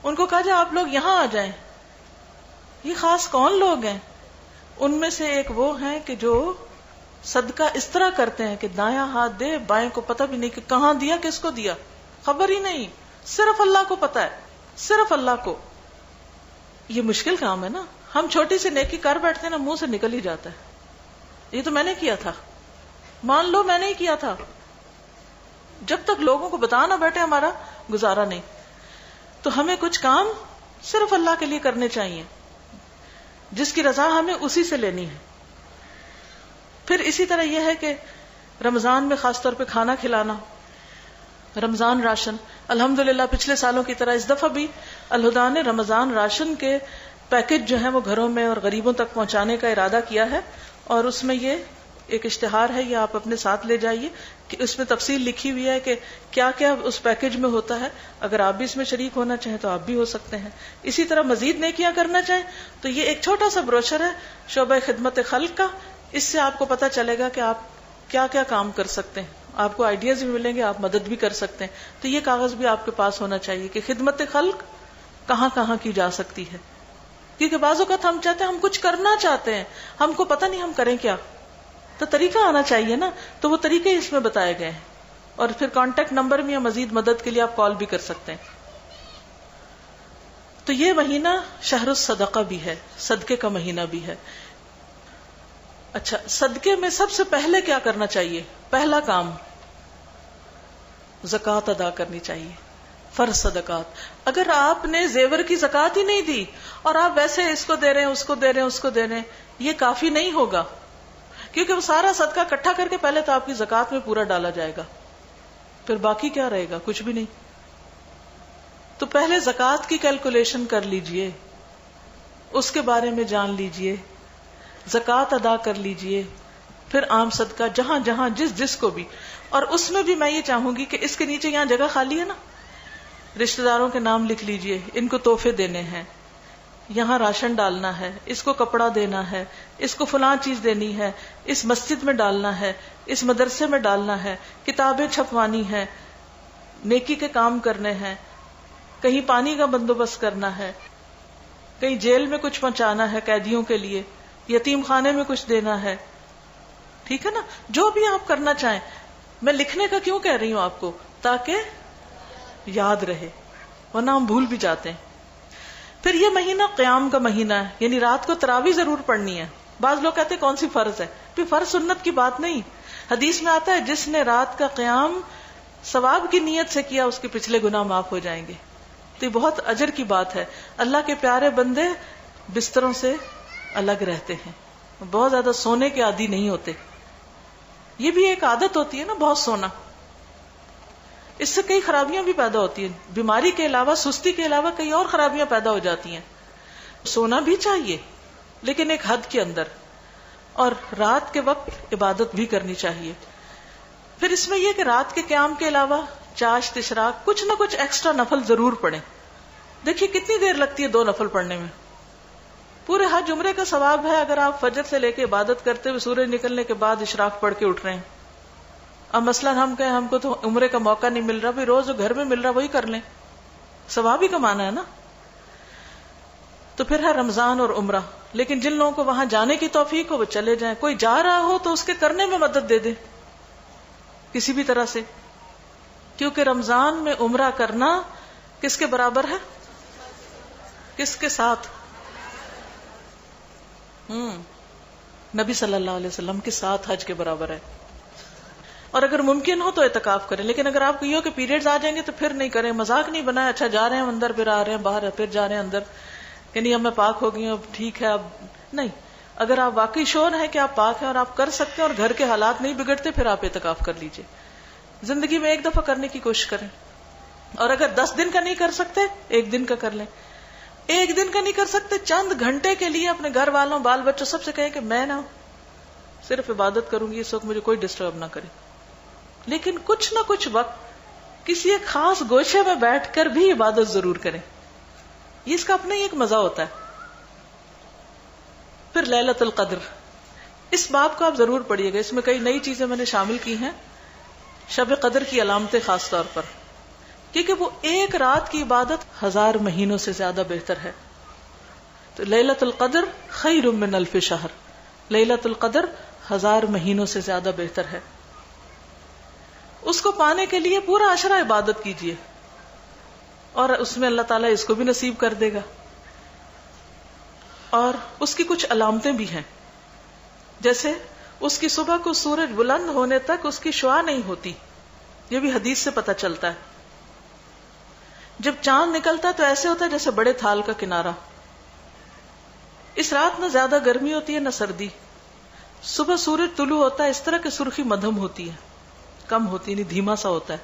ان کو کہا جائے آپ لوگ یہاں آ جائیں. یہ خاص کون لوگ ہیں؟ ان میں سے ایک وہ ہیں کہ جو صدقہ اس طرح کرتے ہیں کہ دایاں ہاتھ دے, بائیں کو پتہ بھی نہیں کہ کہاں دیا, کس کو دیا, خبر ہی نہیں, صرف اللہ کو پتا ہے, صرف اللہ کو. یہ مشکل کام ہے نا. ہم چھوٹی سی نیکی کر بیٹھتے ہیں نا, منہ سے نکل ہی جاتا ہے, یہ تو میں نے کیا تھا, مان لو میں نے ہی کیا تھا. جب تک لوگوں کو بتا نہ بیٹھے ہمارا گزارا نہیں. تو ہمیں کچھ کام صرف اللہ کے لیے کرنے چاہیے, جس کی رضا ہمیں اسی سے لینی ہے. پھر اسی طرح یہ ہے کہ رمضان میں خاص طور پہ کھانا کھلانا, رمضان راشن. الحمدللہ پچھلے سالوں کی طرح اس دفعہ بھی الہدیٰ نے رمضان راشن کے پیکج جو ہیں وہ گھروں میں اور غریبوں تک پہنچانے کا ارادہ کیا ہے. اور اس میں یہ ایک اشتہار ہے, یہ آپ اپنے ساتھ لے جائیے, کہ اس میں تفصیل لکھی ہوئی ہے کہ کیا کیا اس پیکج میں ہوتا ہے. اگر آپ بھی اس میں شریک ہونا چاہیں تو آپ بھی ہو سکتے ہیں. اسی طرح مزید نیکیاں کرنا چاہیں تو یہ ایک چھوٹا سا بروشر ہے شعبہ خدمت خلق کا. اس سے آپ کو پتہ چلے گا کہ آپ کیا کیا کام کر سکتے ہیں, آپ کو آئیڈیاز بھی ملیں گے, آپ مدد بھی کر سکتے ہیں. تو یہ کاغذ بھی آپ کے پاس ہونا چاہیے کہ خدمت خلق کہاں کہاں کی جا سکتی ہے. کیونکہ بعض اوقات ہم چاہتے ہیں, ہم کچھ کرنا چاہتے ہیں, ہم کو پتہ نہیں ہم کریں کیا, تو طریقہ آنا چاہیے نا. تو وہ طریقے اس میں بتائے گئے ہیں. اور پھر کانٹیکٹ نمبر میں یا مزید مدد کے لیے آپ کال بھی کر سکتے ہیں. تو یہ مہینہ شہر الصدقہ بھی ہے, صدقے کا مہینہ بھی ہے. اچھا, صدقے میں سب سے پہلے کیا کرنا چاہیے؟ پہلا کام زکوٰۃ ادا کرنی چاہیے, فرض صدقات. اگر آپ نے زیور کی زکوٰۃ ہی نہیں دی اور آپ ویسے اس کو دے رہے ہیں, اس کو دے رہے ہیں, اس کو دے رہے ہیں, یہ کافی نہیں ہوگا, کیونکہ وہ سارا صدقہ اکٹھا کر کے پہلے تو آپ کی زکوٰۃ میں پورا ڈالا جائے گا, پھر باقی کیا رہے گا؟ کچھ بھی نہیں. تو پہلے زکوٰۃ کی کیلکولیشن کر لیجئے, اس کے بارے میں جان لیجئے, زکوٰۃ ادا کر لیجئے, پھر عام صدقہ جہاں جہاں جس کو بھی. اور اس میں بھی میں یہ چاہوں گی کہ اس کے نیچے یہاں جگہ خالی ہے نا, رشتہ داروں کے نام لکھ لیجئے, ان کو تحفے دینے ہیں, یہاں راشن ڈالنا ہے, اس کو کپڑا دینا ہے, اس کو فلاں چیز دینی ہے, اس مسجد میں ڈالنا ہے, اس مدرسے میں ڈالنا ہے, کتابیں چھپوانی ہے, نیکی کے کام کرنے ہیں, کہیں پانی کا بندوبست کرنا ہے, کہیں جیل میں کچھ پہنچانا ہے قیدیوں کے لیے, یتیم خانے میں کچھ دینا ہے. ٹھیک ہے نا, جو بھی آپ کرنا چاہیں. میں لکھنے کا کیوں کہہ رہی ہوں آپ کو؟ تاکہ یاد رہے, ورنہ ہم بھول بھی جاتے ہیں. پھر یہ مہینہ قیام کا مہینہ ہے, یعنی رات کو تراویح ضرور پڑھنی ہے. بعض لوگ کہتے ہیں کون سی فرض ہے؟ پھر فرض سنت کی بات نہیں. حدیث میں آتا ہے جس نے رات کا قیام ثواب کی نیت سے کیا اس کے پچھلے گناہ معاف ہو جائیں گے. تو یہ بہت اجر کی بات ہے. اللہ کے پیارے بندے بستروں سے الگ رہتے ہیں, بہت زیادہ سونے کے عادی نہیں ہوتے. یہ بھی ایک عادت ہوتی ہے نا, بہت سونا. اس سے کئی خرابیاں بھی پیدا ہوتی ہیں. بیماری کے علاوہ, سستی کے علاوہ کئی اور خرابیاں پیدا ہو جاتی ہیں. سونا بھی چاہیے لیکن ایک حد کے اندر, اور رات کے وقت عبادت بھی کرنی چاہیے. پھر اس میں یہ کہ رات کے قیام کے علاوہ چاشت, اشراق, کچھ نہ کچھ ایکسٹرا نفل ضرور پڑھیں. دیکھیے کتنی دیر لگتی ہے 2 نفل پڑھنے میں. پورے حج عمرے کا ثواب ہے اگر آپ فجر سے لے کے عبادت کرتے ہوئے سورج نکلنے کے بعد اشراق پڑھ کے اٹھ رہے ہیں. اب مثلا ہم کہیں ہم کو تو عمرے کا موقع نہیں مل رہا, بھی روز گھر میں مل رہا وہی کر لیں, ثواب ہی کمانا ہے نا. تو پھر ہے رمضان اور عمرہ. لیکن جن لوگوں کو وہاں جانے کی توفیق ہو وہ چلے جائیں, کوئی جا رہا ہو تو اس کے کرنے میں مدد دے دے کسی بھی طرح سے, کیونکہ رمضان میں عمرہ کرنا کس کے برابر ہے؟ کس کے ساتھ؟ نبی صلی اللہ علیہ وسلم کے ساتھ حج کے برابر ہے. اور اگر ممکن ہو تو اعتکاف کریں. لیکن اگر آپ کو یہ ہو کہ پیریڈز آ جائیں گے تو پھر نہیں کریں. مذاق نہیں بنائے. اچھا جا رہے ہیں اندر پھر آ رہے ہیں باہر پھر جا رہے ہیں اندر کہ نہیں اب میں پاک ہو گئی ہوں اب ٹھیک ہے اب نہیں. اگر آپ واقعی شور ہیں کہ آپ پاک ہیں اور آپ کر سکتے ہیں اور گھر کے حالات نہیں بگڑتے پھر آپ اعتکاف کر لیجئے. زندگی میں ایک دفعہ کرنے کی کوشش کریں. اور اگر 10 دن کا نہیں کر سکتے 1 دن کا کر لیں. 1 دن کا نہیں کر سکتے چند گھنٹے کے لیے اپنے گھر والوں بال بچوں سب سے کہیں کہ میں نہ صرف عبادت کروں گی اس وقت مجھے کوئی ڈسٹرب نہ کرے. لیکن کچھ نہ کچھ وقت کسی ایک خاص گوشے میں بیٹھ کر بھی عبادت ضرور کریں. یہ اس کا اپنا ہی ایک مزہ ہوتا ہے. پھر لیلۃ القدر اس باب کو آپ ضرور پڑھیے گا. اس میں کئی نئی چیزیں میں نے شامل کی ہیں. شب قدر کی علامتیں خاص طور پر کیونکہ وہ ایک رات کی عبادت 1000 مہینوں سے زیادہ بہتر ہے. تو لیلۃ القدر خیر من 1000 شہر. لیلۃ القدر 1000 مہینوں سے زیادہ بہتر ہے. اس کو پانے کے لیے پورا عشرہ عبادت کیجیے اور اس میں اللہ تعالیٰ اس کو بھی نصیب کر دے گا. اور اس کی کچھ علامتیں بھی ہیں جیسے اس کی صبح کو سورج بلند ہونے تک اس کی شعاع نہیں ہوتی. یہ بھی حدیث سے پتہ چلتا ہے. جب چاند نکلتا ہے تو ایسے ہوتا ہے جیسے بڑے تھال کا کنارہ. اس رات نہ زیادہ گرمی ہوتی ہے نہ سردی. صبح سورج طلوع ہوتا ہے اس طرح کہ سرخی مدھم ہوتی ہے کم ہوتی نہیں دھیما سا ہوتا ہے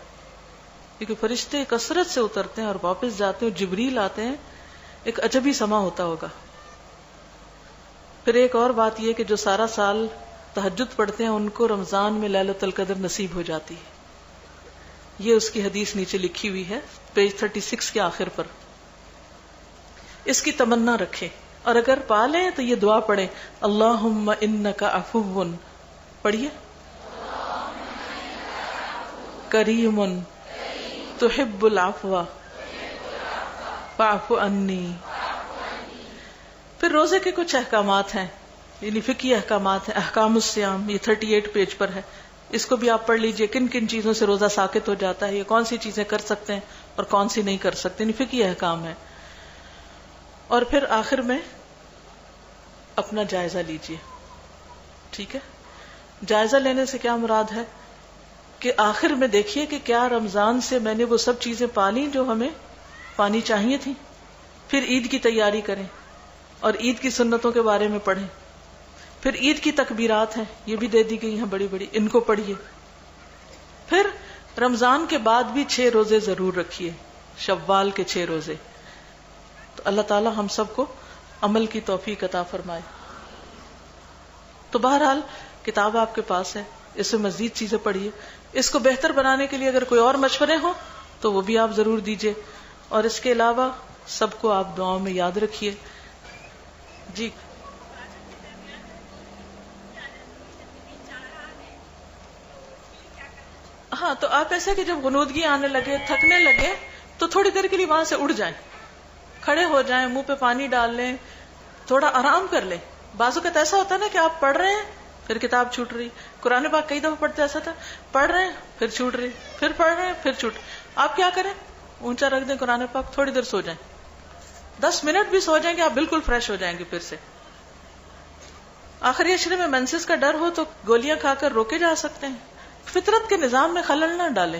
کیونکہ فرشتے کثرت سے اترتے ہیں اور واپس جاتے ہیں. جبریل آتے ہیں. ایک عجبی سما ہوتا ہوگا. پھر ایک اور بات یہ کہ جو سارا سال تہجد پڑھتے ہیں ان کو رمضان میں لیلۃ القدر نصیب ہو جاتی ہے. یہ اس کی حدیث نیچے لکھی ہوئی ہے پیج 36 کے آخر پر. اس کی تمنا رکھیں اور اگر پا لیں تو یہ دعا پڑھیں اللہم انک عفو. پڑھیے کریم تحب العفو فاعف عنی. پھر روزے کے کچھ احکامات ہیں یعنی فقہی احکامات ہیں. احکام الصیام یہ 38 پیج پر ہے. اس کو بھی آپ پڑھ لیجئے. کن کن چیزوں سے روزہ ساقط ہو جاتا ہے, یہ کون سی چیزیں کر سکتے ہیں اور کون سی نہیں کر سکتے, یعنی فقہی احکام ہے. اور پھر آخر میں اپنا جائزہ لیجئے. ٹھیک ہے, جائزہ لینے سے کیا مراد ہے کہ آخر میں دیکھیے کہ کیا رمضان سے میں نے وہ سب چیزیں پالیں جو ہمیں پانی چاہیے تھیں. پھر عید کی تیاری کریں اور عید کی سنتوں کے بارے میں پڑھیں. پھر عید کی تکبیرات ہیں یہ بھی دے دی گئی ہیں بڑی بڑی, ان کو پڑھیے. پھر رمضان کے بعد بھی 6 روزے ضرور رکھیے, شوال کے 6 روزے. تو اللہ تعالی ہم سب کو عمل کی توفیق عطا فرمائے. تو بہرحال کتاب آپ کے پاس ہے, اس میں مزید چیزیں پڑھیے. اس کو بہتر بنانے کے لیے اگر کوئی اور مشورے ہوں تو وہ بھی آپ ضرور دیجئے. اور اس کے علاوہ سب کو آپ دعاؤں میں یاد رکھیے. جی ہاں, تو آپ ایسا کہ جب غنودگی آنے لگے تھکنے لگے تو تھوڑی دیر کے لیے وہاں سے اٹھ جائیں, کھڑے ہو جائیں, منہ پہ پانی ڈال لیں, تھوڑا آرام کر لیں. بعض اوقات ایسا ہوتا ہے نا کہ آپ پڑھ رہے ہیں پھر کتاب چھوٹ رہی. قرآن پاک کئی دفعہ پڑھتے ایسا تھا, پڑھ رہے ہیں پھر چھوٹ رہی, پھر پڑھ رہے ہیں پھر چھوٹ. آپ کیا کریں, اونچا رکھ دیں قرآن پاک, تھوڑی دیر سو جائیں, 10 منٹ بھی سو جائیں گے آپ بالکل فریش ہو جائیں گے پھر سے. آخری عشرے میں مینسس کا ڈر ہو تو گولیاں کھا کر روکے جا سکتے ہیں. فطرت کے نظام میں خلل نہ ڈالیں.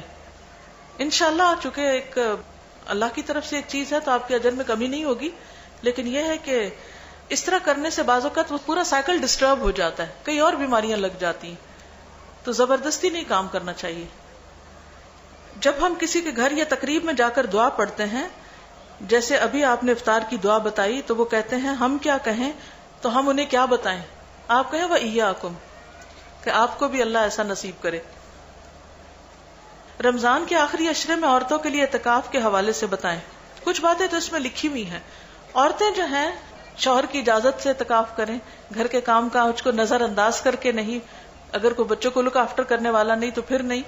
انشاءاللہ چونکہ ایک اللہ کی طرف سے ایک چیز ہے تو آپ کے اجر میں کمی نہیں ہوگی, لیکن یہ ہے کہ اس طرح کرنے سے بعض اوقات وہ پورا سائیکل ڈسٹرب ہو جاتا ہے, کئی اور بیماریاں لگ جاتی ہیں. تو زبردستی نہیں کام کرنا چاہیے. جب ہم کسی کے گھر یا تقریب میں جا کر دعا پڑھتے ہیں, جیسے ابھی آپ نے افطار کی دعا بتائی, تو وہ کہتے ہیں ہم کیا کہیں, تو ہم انہیں کیا بتائیں. آپ کہیں وَإِيَّاكُمْ, کہ آپ کو بھی اللہ ایسا نصیب کرے. رمضان کے آخری عشرے میں عورتوں کے لیے اعتکاف کے حوالے سے بتائیں. کچھ باتیں تو اس میں لکھی ہوئی ہیں. عورتیں جو ہیں شوہر کی اجازت سے اعتکاف کریں, گھر کے کام کاج کو نظر انداز کر کے نہیں. اگر کوئی بچوں کو لک آفٹر کرنے والا نہیں تو پھر نہیں.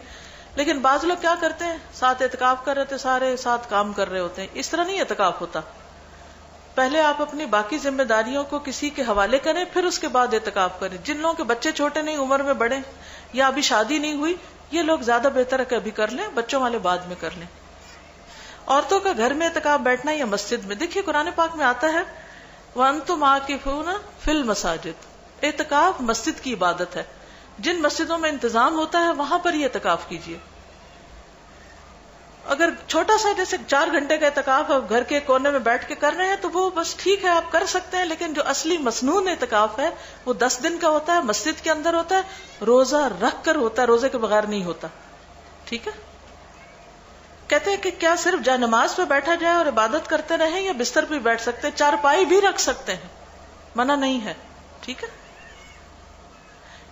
لیکن بعض لوگ کیا کرتے ہیں, ساتھ اعتکاف کر رہے تھے, سارے ساتھ کام کر رہے ہوتے ہیں. اس طرح نہیں اعتکاف ہوتا. پہلے آپ اپنی باقی ذمہ داریوں کو کسی کے حوالے کریں, پھر اس کے بعد اعتکاف کریں. جن لوگوں کے بچے چھوٹے نہیں, عمر میں بڑے, یا ابھی شادی نہیں ہوئی, یہ لوگ زیادہ بہتر ہے کہ ابھی کر لیں, بچوں والے بعد میں کر لیں. عورتوں کا گھر میں اعتکاف بیٹھنا یا مسجد میں، دیکھیے قرآن پاک میں آتا ہے وَأَنْتُمْ عَاكِفُونَ فِي الْمَسَاجِدِ، اعتکاف مسجد کی عبادت ہے. جن مسجدوں میں انتظام ہوتا ہے وہاں پر یہ اعتکاف کیجیے. اگر چھوٹا سا جیسے 4 گھنٹے کا اعتکاف آپ گھر کے کونے میں بیٹھ کے کر رہے ہیں تو وہ بس ٹھیک ہے، آپ کر سکتے ہیں، لیکن جو اصلی مسنون اعتکاف ہے وہ 10 دن کا ہوتا ہے، مسجد کے اندر ہوتا ہے، روزہ رکھ کر ہوتا ہے، روزے کے بغیر نہیں ہوتا. ٹھیک ہے. کہتے ہیں کہ کیا صرف جا نماز پہ بیٹھا جائے اور عبادت کرتے رہیں یا بستر پہ بیٹھ سکتے ہیں؟ چارپائی بھی رکھ سکتے ہیں، منع نہیں ہے. ٹھیک ہے.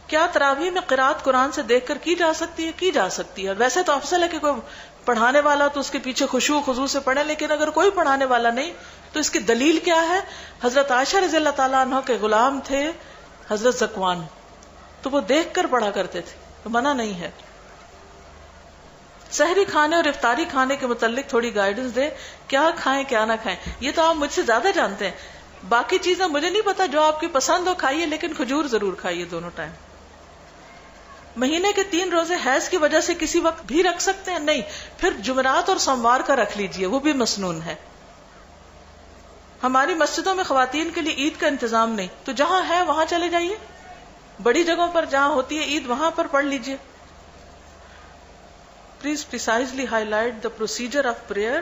کیا تراویح میں قرات قرآن سے دیکھ کر کی جا سکتی ہے؟ کی جا سکتی ہے. ویسے تو افضل ہے کہ کوئی پڑھانے والا تو اس کے پیچھے خشوع خضوع سے پڑھے، لیکن اگر کوئی پڑھانے والا نہیں تو اس کی دلیل کیا ہے؟ حضرت عائشہ رضی اللہ تعالیٰ عنہ کے غلام تھے حضرت ذکوان، تو وہ دیکھ کر پڑھا کرتے تھے، تو منع نہیں ہے. سحری کھانے اور افطاری کھانے کے متعلق تھوڑی گائیڈنس دے، کیا کھائیں کیا نہ کھائیں. یہ تو آپ مجھ سے زیادہ جانتے ہیں، باقی چیزیں مجھے نہیں پتا، جو آپ کی پسند ہو کھائیے، لیکن کھجور ضرور کھائیے دونوں ٹائم. مہینے کے 3 روزے حیض کی وجہ سے کسی وقت بھی رکھ سکتے ہیں؟ نہیں، پھر جمعرات اور سوموار کا رکھ لیجئے، وہ بھی مسنون ہے. ہماری مسجدوں میں خواتین کے لیے عید کا انتظام نہیں، تو جہاں ہے وہاں چلے جائیے، بڑی جگہوں پر جہاں ہوتی ہے عید وہاں پر پڑھ لیجئے. Please precisely highlight the procedure of prayer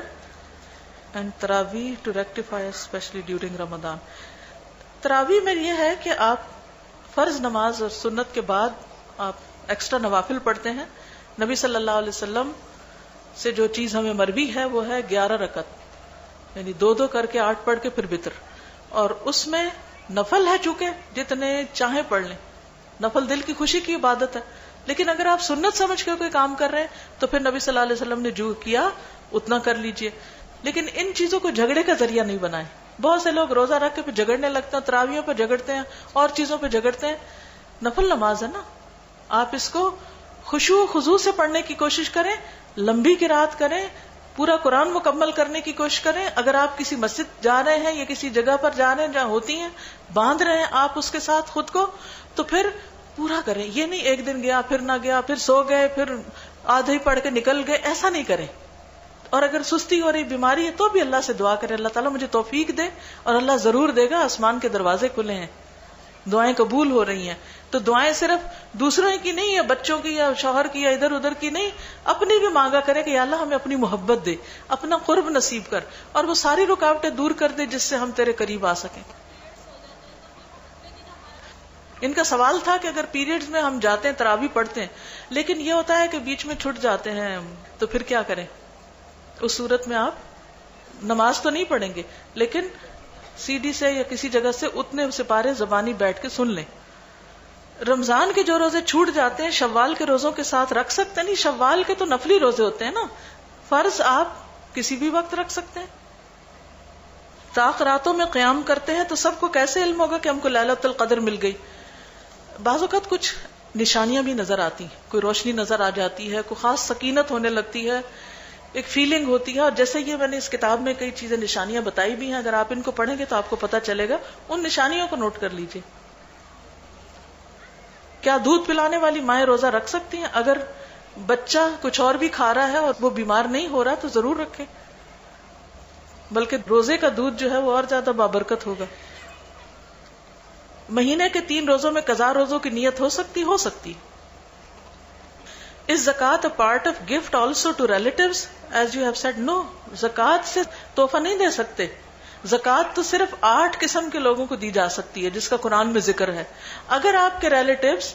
and tarawih to rectify especially during Ramadan. تراویح میں یہ ہے کہ آپ فرض نماز اور سنت کے بعد آپ ایکسٹرا نوافل پڑھتے ہیں. نبی صلی اللہ علیہ وسلم سے جو چیز ہمیں مروی ہے وہ ہے 11 رکعت، یعنی 2 کر کے 8 پڑھ کے پھر وتر. اور اس میں نفل ہے، چونکہ جتنے چاہیں پڑھ لیں، نفل دل کی خوشی کی عبادت ہے. لیکن اگر آپ سنت سمجھ کے کوئی کام کر رہے ہیں تو پھر نبی صلی اللہ علیہ وسلم نے جو کیا اتنا کر لیجئے. لیکن ان چیزوں کو جھگڑے کا ذریعہ نہیں بنائیں. بہت سے لوگ روزہ رکھ کے پھر جھگڑنے لگتے ہیں، تراویحوں پہ جھگڑتے ہیں اور چیزوں پہ جھگڑتے ہیں. نفل نماز ہے نا، آپ اس کو خشوع و خضوع سے پڑھنے کی کوشش کریں، لمبی قرات کریں، پورا قرآن مکمل کرنے کی کوشش کریں. اگر آپ کسی مسجد جا رہے ہیں یا کسی جگہ پر جا رہے ہیں جہاں ہوتی ہیں، باندھ رہے ہیں آپ اس کے ساتھ خود کو، تو پھر پورا کریں. یہ نہیں ایک دن گیا پھر نہ گیا، پھر سو گئے، پھر آدھے ہی پڑھ کے نکل گئے، ایسا نہیں کریں. اور اگر سستی ہو رہی، بیماری ہے، تو بھی اللہ سے دعا کریں، اللہ تعالیٰ مجھے توفیق دے، اور اللہ ضرور دے گا. آسمان کے دروازے کھلے ہیں، دعائیں قبول ہو رہی ہیں. تو دعائیں صرف دوسروں کی نہیں، یا بچوں کی یا شوہر کی یا ادھر ادھر کی نہیں، اپنی بھی مانگا کرے کہ یا اللہ ہمیں اپنی محبت دے، اپنا قرب نصیب کر، اور وہ ساری رکاوٹیں دور کر دے جس سے ہم تیرے قریب آ سکیں. ان کا سوال تھا کہ اگر پیریڈز میں ہم جاتے ہیں، تراویح پڑھتے ہیں، لیکن یہ ہوتا ہے کہ بیچ میں چھٹ جاتے ہیں، تو پھر کیا کریں؟ اس صورت میں آپ نماز تو نہیں پڑھیں گے، لیکن سی ڈی سے یا کسی جگہ سے اتنے سپارے زبانی بیٹھ کے سن لیں. رمضان کے جو روزے چھوٹ جاتے ہیں شوال کے روزوں کے ساتھ رکھ سکتے ہیں؟ نہیں، شوال کے تو نفلی روزے ہوتے ہیں نا، فرض آپ کسی بھی وقت رکھ سکتے ہیں. طاق راتوں میں قیام کرتے ہیں تو سب کو کیسے علم ہوگا کہ ہم کو لیلۃ القدر مل گئی؟ بعض اوقات کچھ نشانیاں بھی نظر آتی ہیں، کوئی روشنی نظر آ جاتی ہے، کوئی خاص سکینت ہونے لگتی ہے، ایک فیلنگ ہوتی ہے. اور جیسے یہ میں نے اس کتاب میں کئی چیزیں نشانیاں بتائی بھی ہیں، اگر آپ ان کو پڑھیں گے تو آپ کو پتہ چلے گا. ان نشانیوں کو نوٹ کر لیجئے. کیا دودھ پلانے والی مائیں روزہ رکھ سکتی ہیں؟ اگر بچہ کچھ اور بھی کھا رہا ہے اور وہ بیمار نہیں ہو رہا تو ضرور رکھیں، بلکہ روزے کا دودھ جو ہے وہ اور زیادہ بابرکت ہوگا. مہینے کے 3 روزوں میں قضا روزوں کی نیت ہو سکتی. Is zakat a part of gift also to relatives as you have said? No. زکات سے تحفہ نہیں دے سکتے. زکات تو صرف 8 قسم کے لوگوں کو دی جا سکتی ہے جس کا قرآن میں ذکر ہے. اگر آپ کے ریلیٹیوز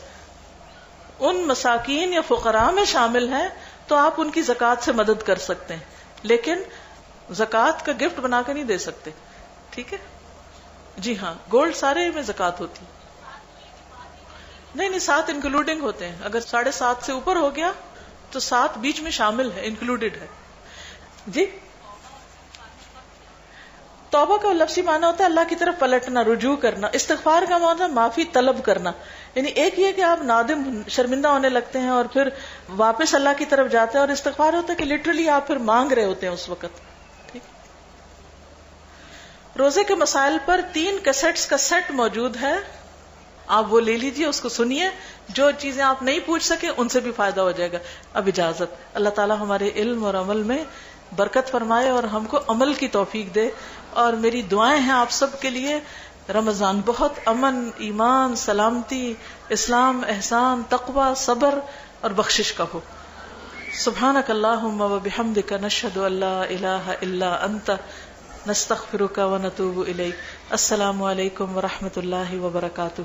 ان مساکین یا فقراء میں شامل ہیں تو آپ ان کی زکات سے مدد کر سکتے ہیں، لیکن زکات کا گفٹ بنا کے نہیں دے سکتے. ٹھیک ہے جی ہاں، گولڈ سارے میں زکات ہوتی. نہیں 7 انکلوڈنگ ہوتے ہیں. اگر 7.5 سے اوپر ہو گیا تو 7 بیچ میں شامل ہے، انکلوڈیڈ ہے. جی توبہ کا لفظی معنی ہوتا ہے اللہ کی طرف پلٹنا، رجوع کرنا. استغفار کا معنی معافی طلب کرنا. یعنی ایک یہ کہ آپ نادم شرمندہ ہونے لگتے ہیں اور پھر واپس اللہ کی طرف جاتے ہیں، اور استغفار ہوتا ہے کہ لٹرلی آپ پھر مانگ رہے ہوتے ہیں اس وقت. روزے کے مسائل پر 3 کیسٹس کا سیٹ موجود ہے، آپ وہ لے لیجئے، اس کو سنیے. جو چیزیں آپ نہیں پوچھ سکے ان سے بھی فائدہ ہو جائے گا. اب اجازت. اللہ تعالیٰ ہمارے علم اور عمل میں برکت فرمائے اور ہم کو عمل کی توفیق دے. اور میری دعائیں ہیں آپ سب کے لیے، رمضان بہت امن، ایمان، سلامتی، اسلام، احسان، تقوی، صبر اور بخشش کا ہو. سبحانک اللہم وبحمدک، نشہد ان لا الہ الا انت، نستغفرک ونتوب الیک. السلام علیکم ورحمۃ اللہ وبرکاتہ.